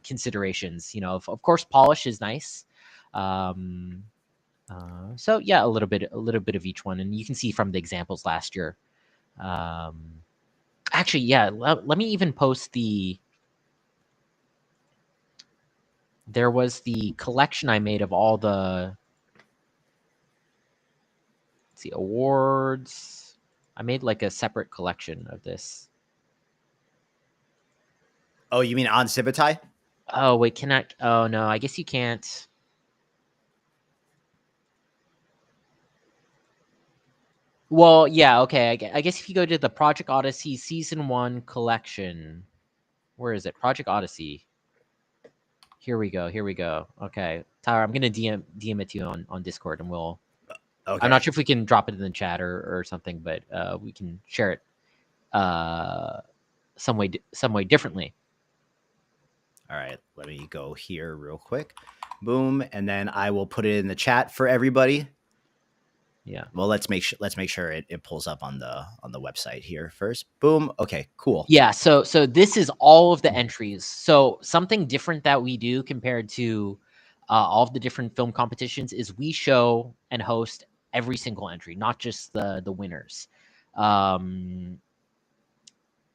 considerations. Of course, polish is nice. So yeah, a little bit of each one, and you can see from the examples last year. Actually, yeah, let me even post there was the collection I made of all the, let's see, awards. I made like a separate collection of this. Oh, you mean on Civitai? Oh, wait, can I? Oh, no, I guess you can't. Well, yeah, okay. I guess if you go to the Project Odyssey Season 1 collection, where is it? Project Odyssey. Here we go. Okay. Tyler, I'm going to DM it to you on Discord, and we'll... Okay. I'm not sure if we can drop it in the chat or something, but we can share it some way differently. All right, let me go here real quick. Boom, and then I will put it in the chat for everybody. Yeah. Well, let's make sure it pulls up on the website here first. Boom. Okay, cool. Yeah, so this is all of the entries. So something different that we do compared to all of the different film competitions is we show and host every single entry, not just the winners.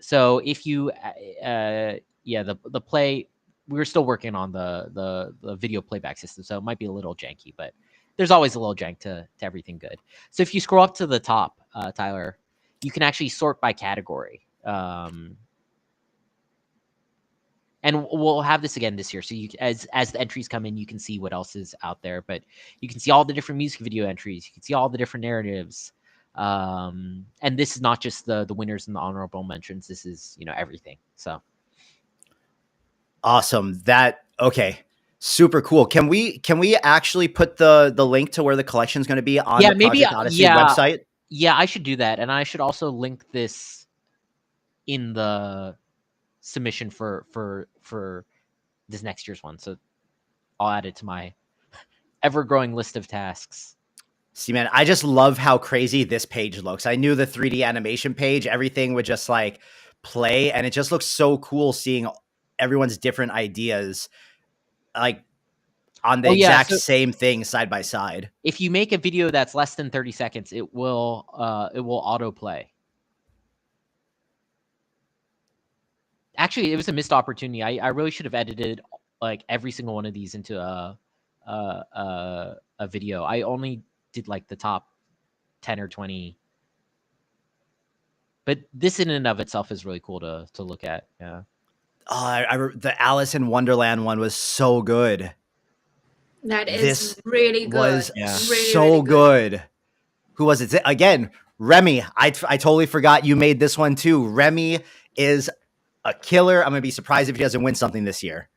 So if you the play, we're still working on the video playback system, so it might be a little janky, but there's always a little jank to everything good. So if you scroll up to the top, Tyler, you can actually sort by category. And we'll have this again this year. So you, as the entries come in, you can see what else is out there. But you can see all the different music video entries. You can see all the different narratives. And this is not just the winners and the honorable mentions. This is everything. So awesome. Okay. Super cool. Can we actually put the link to where the collection is going to be on the Project Odyssey website? Yeah, I should do that, and I should also link this in the submission for this next year's one. So I'll add it to my ever-growing list of tasks. See, man, I just love how crazy this page looks. I knew the 3D animation page, everything would just like play, and it just looks so cool seeing everyone's different ideas like on the exact same thing side by side. If you make a video that's less than 30 seconds, it will autoplay. Actually, it was a missed opportunity. I really should have edited like every single one of these into a video. I only did like the top 10 or 20. But this in and of itself is really cool to look at. Yeah. Oh, the Alice in Wonderland one was so good. That is really good. Was so good. Who was it? Again, Remy. I totally forgot you made this one too. Remy is a killer. I'm going to be surprised if he doesn't win something this year.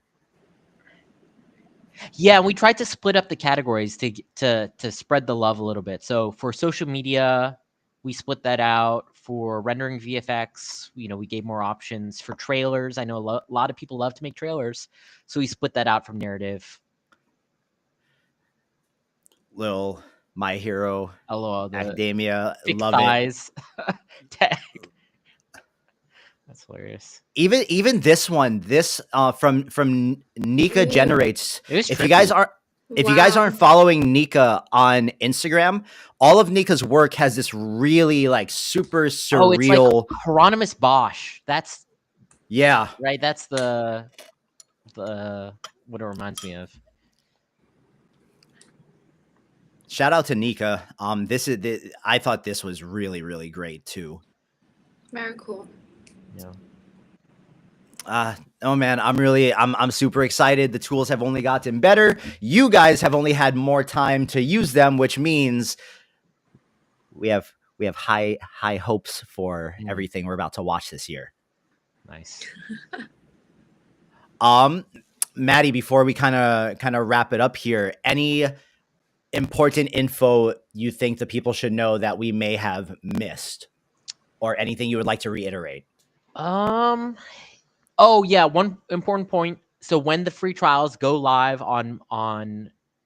Yeah, and we tried to split up the categories to spread the love a little bit. So for social media, we split that out. For rendering VFX, we gave more options. For trailers, I know a lot of people love to make trailers, so we split that out from narrative. Little My Hero, Academia, love thighs. Tag. That's hilarious. Even this one, from Nika Generates. If you guys aren't following Nika on Instagram, all of Nika's work has this really like super surreal. Oh, it's like Hieronymus Bosch. That's right. That's the what it reminds me of. Shout out to Nika. I thought this was really, really great too. Very cool. Yeah. Oh man, I'm super excited. The tools have only gotten better. You guys have only had more time to use them, which means we have high hopes for everything we're about to watch this year. Nice. Matty, before we kind of wrap it up here, any important info you think the people should know that we may have missed, or anything you would like to reiterate? Oh yeah, one important point. So when the free trials go live on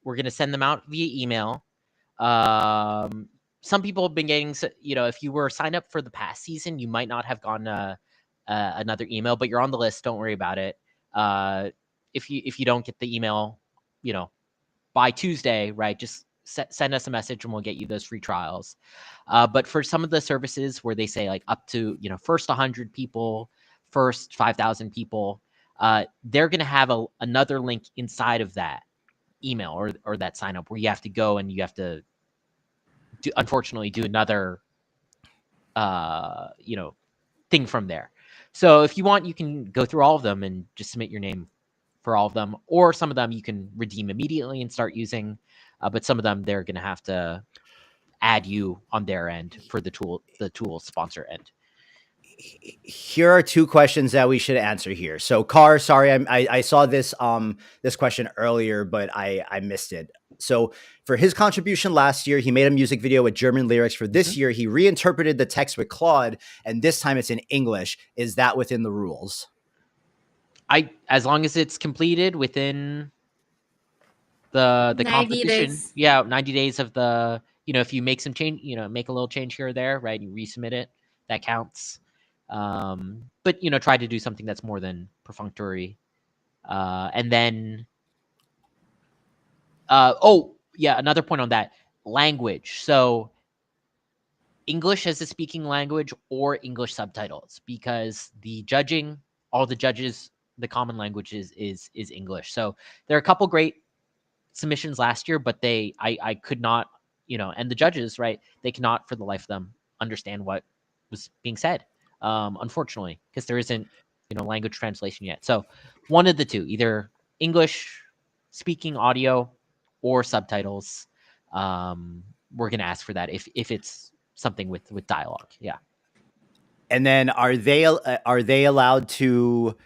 we're going to send them out via email. Some people have been getting, if you were signed up for the past season, you might not have gotten another email, but you're on the list. Don't worry about it. If you don't get the email, by Tuesday, right, just send us a message and we'll get you those free trials. But for some of the services where they say like up to, first 100 people, first 5,000 people, they're going to have another link inside of that email or that sign up where you have to go and you have to unfortunately do another, thing from there. So if you want, you can go through all of them and just submit your name for all of them, or some of them you can redeem immediately and start using. But some of them they're going to have to add you on their end for the tool sponsor end. Here are two questions that we should answer here. So, Car, sorry, I saw this this question earlier, but I missed it. So, for his contribution last year, he made a music video with German lyrics. For this year, he reinterpreted the text with Claude, and this time it's in English. Is that within the rules? As long as it's completed within the 90 competition, days. 90 days of the, if you make some change, make a little change here or there, right, you resubmit it, that counts. But try to do something that's more than perfunctory. And then another point on that, language. So English as a speaking language or English subtitles, because all the judges, the common language is English. So there are a couple great submissions last year, but I could not, and the judges, right, they cannot for the life of them understand what was being said, unfortunately, because there isn't, language translation yet. So one of the two, either English speaking audio or subtitles. We're going to ask for that if it's something with dialogue. Yeah. And then are they allowed to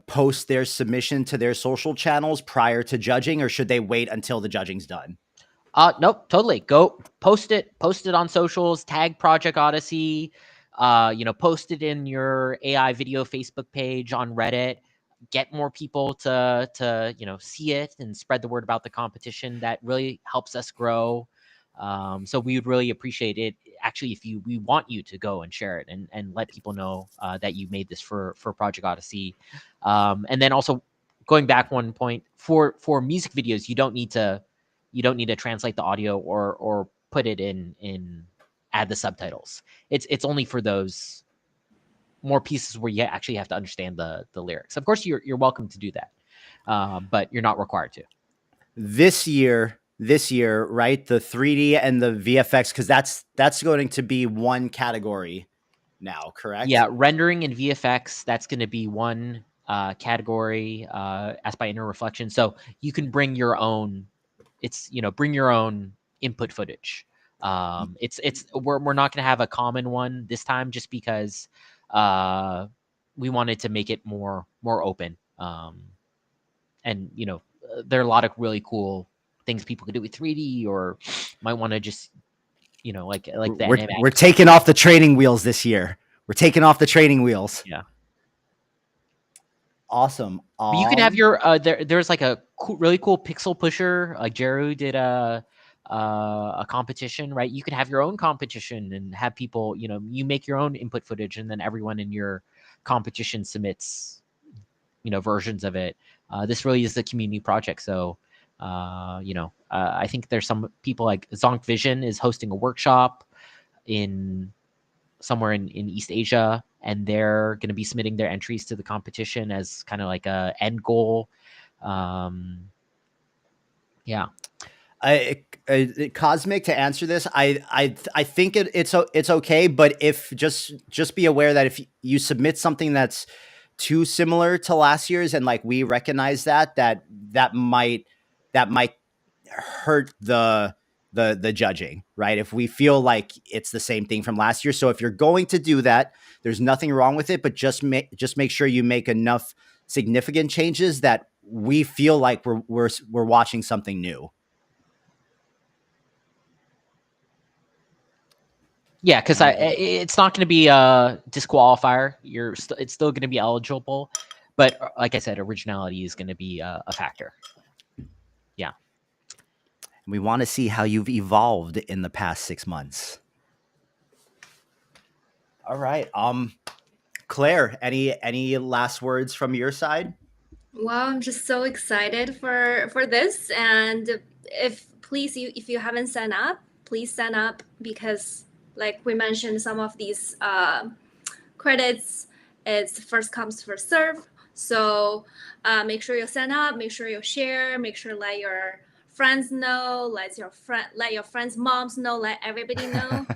post their submission to their social channels prior to judging, or should they wait until the judging's done? Nope, totally. Go post it on socials, tag Project Odyssey, post it in your AI video Facebook page, on Reddit, get more people to see it and spread the word about the competition. That really helps us grow. So we would really appreciate it. Actually, we want you to go and share it and let people know that you made this for Project Odyssey. And then also going back one point, for music videos, you don't need to translate the audio or put it in add the subtitles. It's only for those more pieces where you actually have to understand the lyrics. Of course, you're welcome to do that, but you're not required to. This year, right? The 3D and the VFX, because that's going to be one category now, correct? Yeah, rendering and VFX, that's going to be one category, as by inner reflection. So you can bring your own. Bring your own input footage. We're not going to have a common one this time, just because we wanted to make it more open. And there are a lot of really cool things people could do with 3D, or might want to just like the we're taking off the training wheels this year. We're taking off the training wheels. Yeah. Awesome. But you can have your there's like a really cool pixel pusher. Like Jeru did a competition, right? You could have your own competition and have people, you make your own input footage, and then everyone in your competition submits, versions of it. This really is a community project. So, I think there's some people like Zonk Vision is hosting a workshop somewhere in East Asia, and they're going to be submitting their entries to the competition as kind of like a end goal. Yeah. Cosmic, to answer this, I think it's okay, but if just be aware that if you submit something that's too similar to last year's, and like we recognize that might hurt the judging, right? If we feel like it's the same thing from last year. So if you're going to do that, there's nothing wrong with it, but just make sure you make enough significant changes that we feel like we're watching something new. Yeah, because it's not going to be a disqualifier. It's still going to be eligible, but like I said, originality is going to be a factor. Yeah. We want to see how you've evolved in the past 6 months. All right. Claire, any last words from your side? Well, I'm just so excited for this, and if you haven't signed up, please sign up because, like we mentioned, some of these credits it's first comes first serve. So make sure you sign up, make sure you share, make sure let your friends know, let your friends' moms know, let everybody know,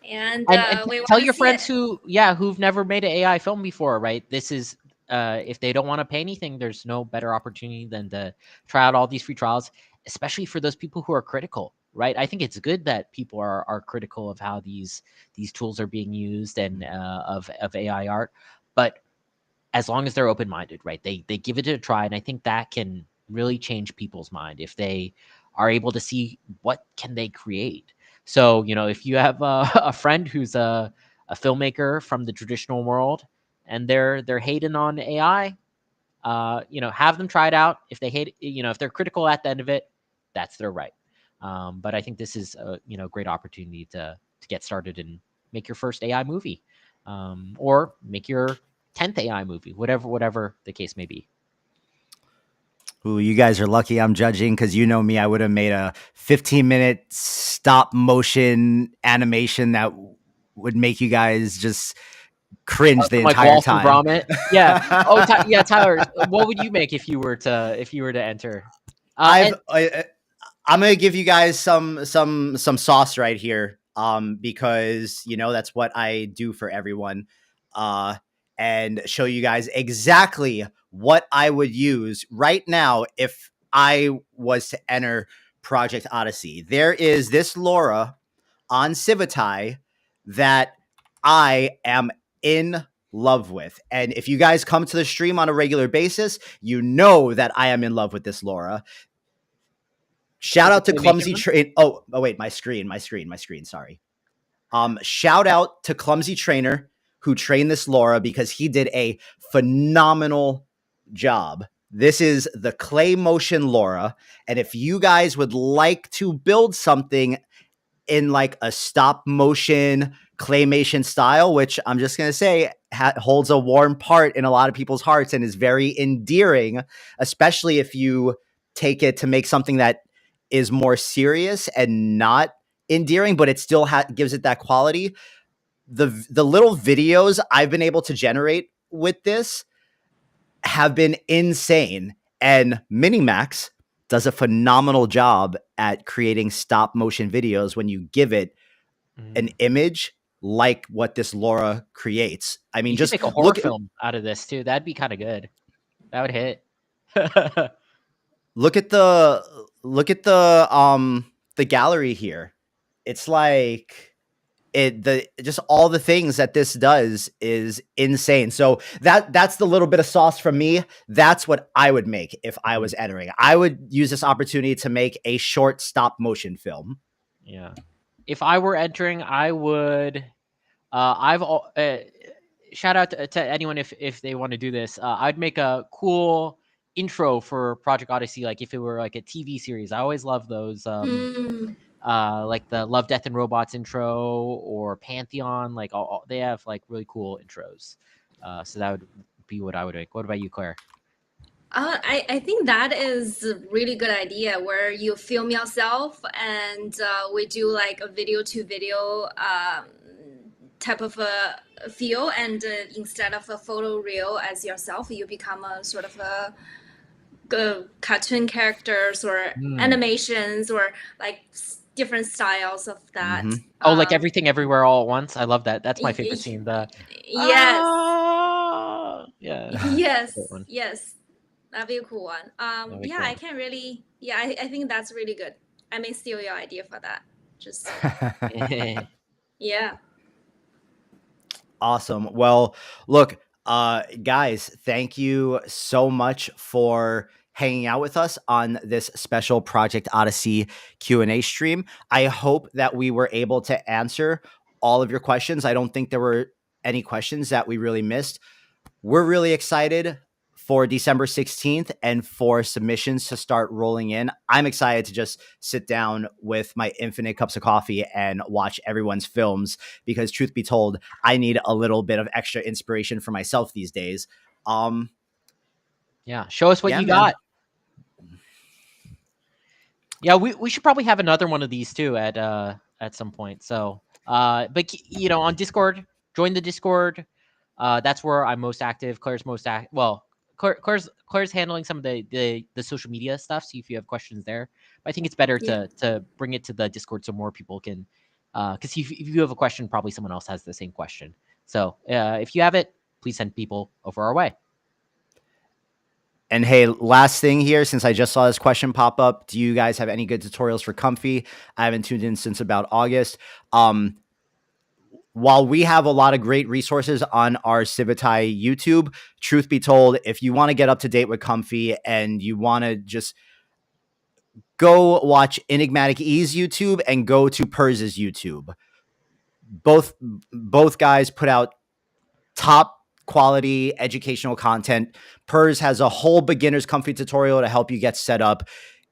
and And we tell want to your see it. friends who've never made an AI film before, right? This is if they don't want to pay anything, there's no better opportunity than to try out all these free trials, especially for those people who are critical, right? I think it's good that people are critical of how these tools are being used and of AI art, but as long as they're open minded, right? They give it a try, and I think that can really change people's mind if they are able to see what can they create. So if you have a friend who's a filmmaker from the traditional world and they're hating on AI, have them try it out. If they hate, if they're critical at the end of it, that's their right. But I think this is a great opportunity to get started and make your first AI movie, or make your 10th AI movie, whatever the case may be. Ooh, you guys are lucky I'm judging because you know me, I would have made a 15-minute stop motion animation that would make you guys just cringe the From like entire Walter time. Gromit. Yeah. Oh, yeah, Tyler. What would you make if you were to enter? And I'm gonna give you guys some sauce right here, because that's what I do for everyone, uh, and show you guys exactly what I would use right now if I was to enter Project Odyssey. There is this Laura on Civitai that I am in love with, and if you guys come to the stream on a regular basis, you know that I am in love with this Laura. Shout is out it to claymation Clumsy one? Train. Oh, wait, my screen. Sorry. Shout out to Clumsy Trainer who trained this Laura because he did a phenomenal job. This is the clay motion Laura, and if you guys would like to build something in like a stop motion claymation style, which I'm just going to say holds a warm part in a lot of people's hearts and is very endearing, especially if you take it to make something that is more serious and not endearing, but it still gives it that quality. The little videos I've been able to generate with this have been insane. And Minimax does a phenomenal job at creating stop motion videos when you give it an image like what this Laura creates. I mean, You could just make a horror look film out of this too. That'd be kind of good. That would hit. look at the gallery here. It's like the just all the things that this does is insane. So that's the little bit of sauce from me. That's what I would make if I was entering. I would use this opportunity to make a short stop motion film. Yeah. If I were entering, I would. Shout out to anyone if they want to do this. I'd make a cool intro for Project Odyssey, like if it were like a TV series. I always love those. Mm. Like the Love, Death, and Robots intro or Pantheon. Like they have like really cool intros. So that would be what I would make. What about you, Claire? I think that is a really good idea where you film yourself and we do like a video to video type of a feel, and instead of a photo reel as yourself, you become a sort of a cartoon characters or Mm. animations or like different styles of that. Mm-hmm. Oh, like Everything Everywhere All at Once. I love that. That's my favorite Y- scene. The yes, yeah. Great yes, one. yes. That'd be a cool one. That'd be Yeah, cool. I can really, yeah, I think that's really good. I may steal your idea for that. Just, yeah. Awesome. Well, look, guys, thank you so much for hanging out with us on this special Project Odyssey Q&A stream. I hope that we were able to answer all of your questions. I don't think there were any questions that we really missed. We're really excited for December 16th and for submissions to start rolling in. I'm excited to just sit down with my infinite cups of coffee and watch everyone's films because truth be told, I need a little bit of extra inspiration for myself these days. Yeah, show us what Yeah, you man. got. Yeah, we should probably have another one of these too at some point. So, but on Discord, join the Discord. That's where I'm most active. Claire's most active. Well, Claire's handling some of the social media stuff. So if you have questions there, but I think it's better Yeah. to bring it to the Discord so more people can. Because if you have a question, probably someone else has the same question. So if you have it, please send people over our way. And hey, last thing here, since I just saw this question pop up, do you guys have any good tutorials for Comfy? I haven't tuned in since about August. While we have a lot of great resources on our Civitai YouTube, truth be told, if you want to get up to date with Comfy and you want to just go watch Enigmatic E's YouTube and go to Purz's YouTube. Both guys put out top quality educational content. Purz has a whole beginner's Comfy tutorial to help you get set up.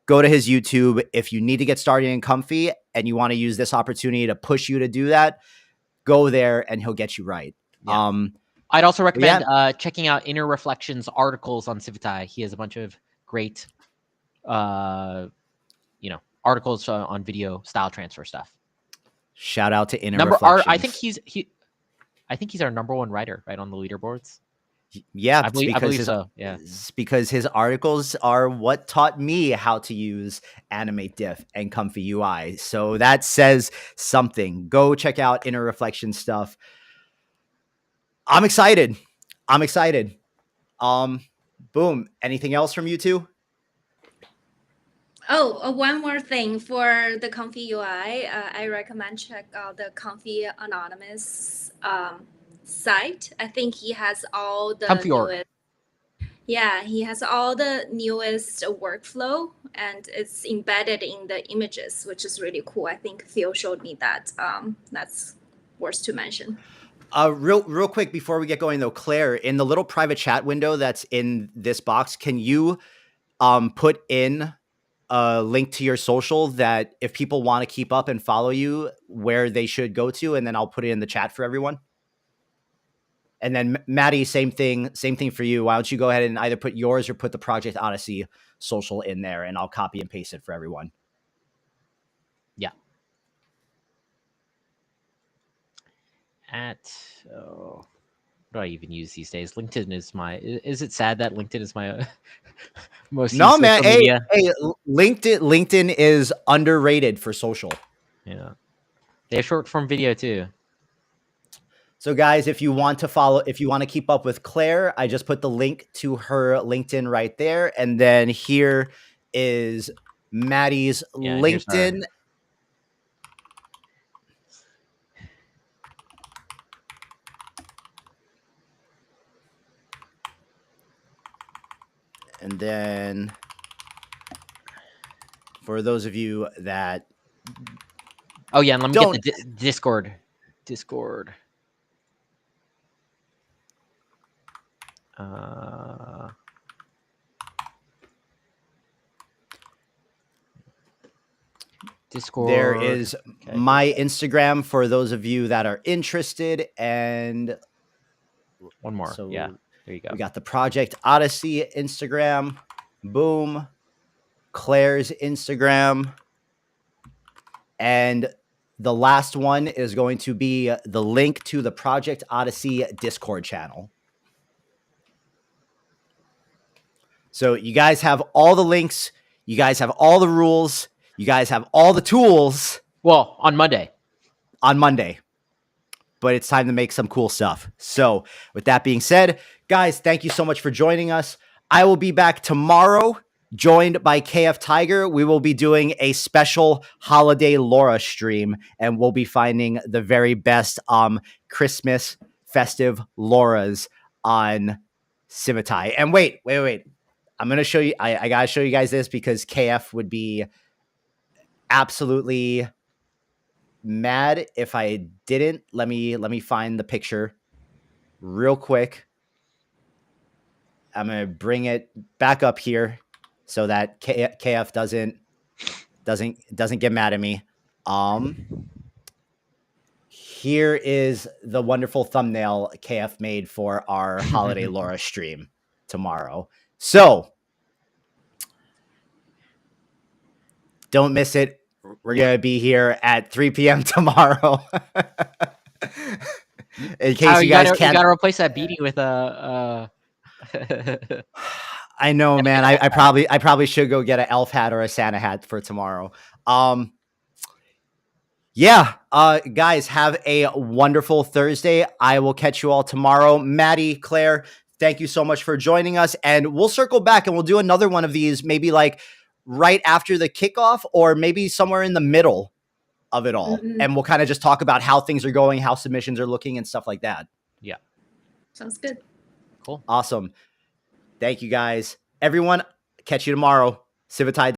Go to his YouTube. If you need to get started in Comfy and you want to use this opportunity to push you to do that, go there and he'll get you right. Yeah. I'd also recommend checking out Inner Reflections articles on Civitai. He has a bunch of great, articles on video style transfer stuff. Shout out to Inner Reflections. I think he's our number one writer, right, on the leaderboards. Yeah, I believe so. Yeah, it's because his articles are what taught me how to use Animate Diff and Comfy UI. So that says something. Go check out Inner Reflection stuff. I'm excited. Boom. Anything else from you two? Oh, one more thing for the Comfy UI, I recommend check out the Comfy Anonymous site. I think he has all the newest. Yeah, he has all the newest workflow, and it's embedded in the images, which is really cool. I think Phil showed me that. That's worth to mention. Real quick before we get going though, Claire, in the little private chat window that's in this box, can you put in a link to your social that if people want to keep up and follow you, where they should go to, and then I'll put it in the chat for everyone. And then Matty, same thing for you. Why don't you go ahead and either put yours or put the Project Odyssey social in there, and I'll copy and paste it for everyone. Yeah. What do I even use these days? LinkedIn is my. Is it sad that LinkedIn is my most? No, man. Hey, LinkedIn is underrated for social. Yeah, they have short form video too. So guys, if you want to keep up with Claire, I just put the link to her LinkedIn right there. And then here is Matty's LinkedIn. And then for those of you that... Oh yeah, and let me get the Discord. Discord. There is my Instagram for those of you that are interested, and one more. So yeah, there you go. We got the Project Odyssey Instagram. Boom. Claire's Instagram. And the last one is going to be the link to the Project Odyssey Discord channel. So you guys have all the links. You guys have all the rules. You guys have all the tools. Well, on Monday. But it's time to make some cool stuff. So with that being said, guys, thank you so much for joining us. I will be back tomorrow, joined by KF Tiger. We will be doing a special holiday Laura stream, and we'll be finding the very best Christmas festive Lauras on Civitai. And wait. I'm going to show you. I got to show you guys this because KF would be absolutely mad if I didn't. Let me find the picture real quick. I'm going to bring it back up here so that KF doesn't get mad at me. Here is the wonderful thumbnail KF made for our holiday Laura stream tomorrow. So don't miss it. We're going to be here at 3 p.m. tomorrow. In case you guys can't. You gotta replace that beanie with a. I know, man. I probably should go get an elf hat or a Santa hat for tomorrow. Yeah, guys, have a wonderful Thursday. I will catch you all tomorrow. Matty, Claire, thank you so much for joining us, and we'll circle back and we'll do another one of these, maybe like right after the kickoff, or maybe somewhere in the middle of it all, and we'll kind of just talk about how things are going, how submissions are looking, and stuff like that. Yeah, sounds good. Cool, awesome. Thank you, guys. Everyone, catch you tomorrow. Civitai.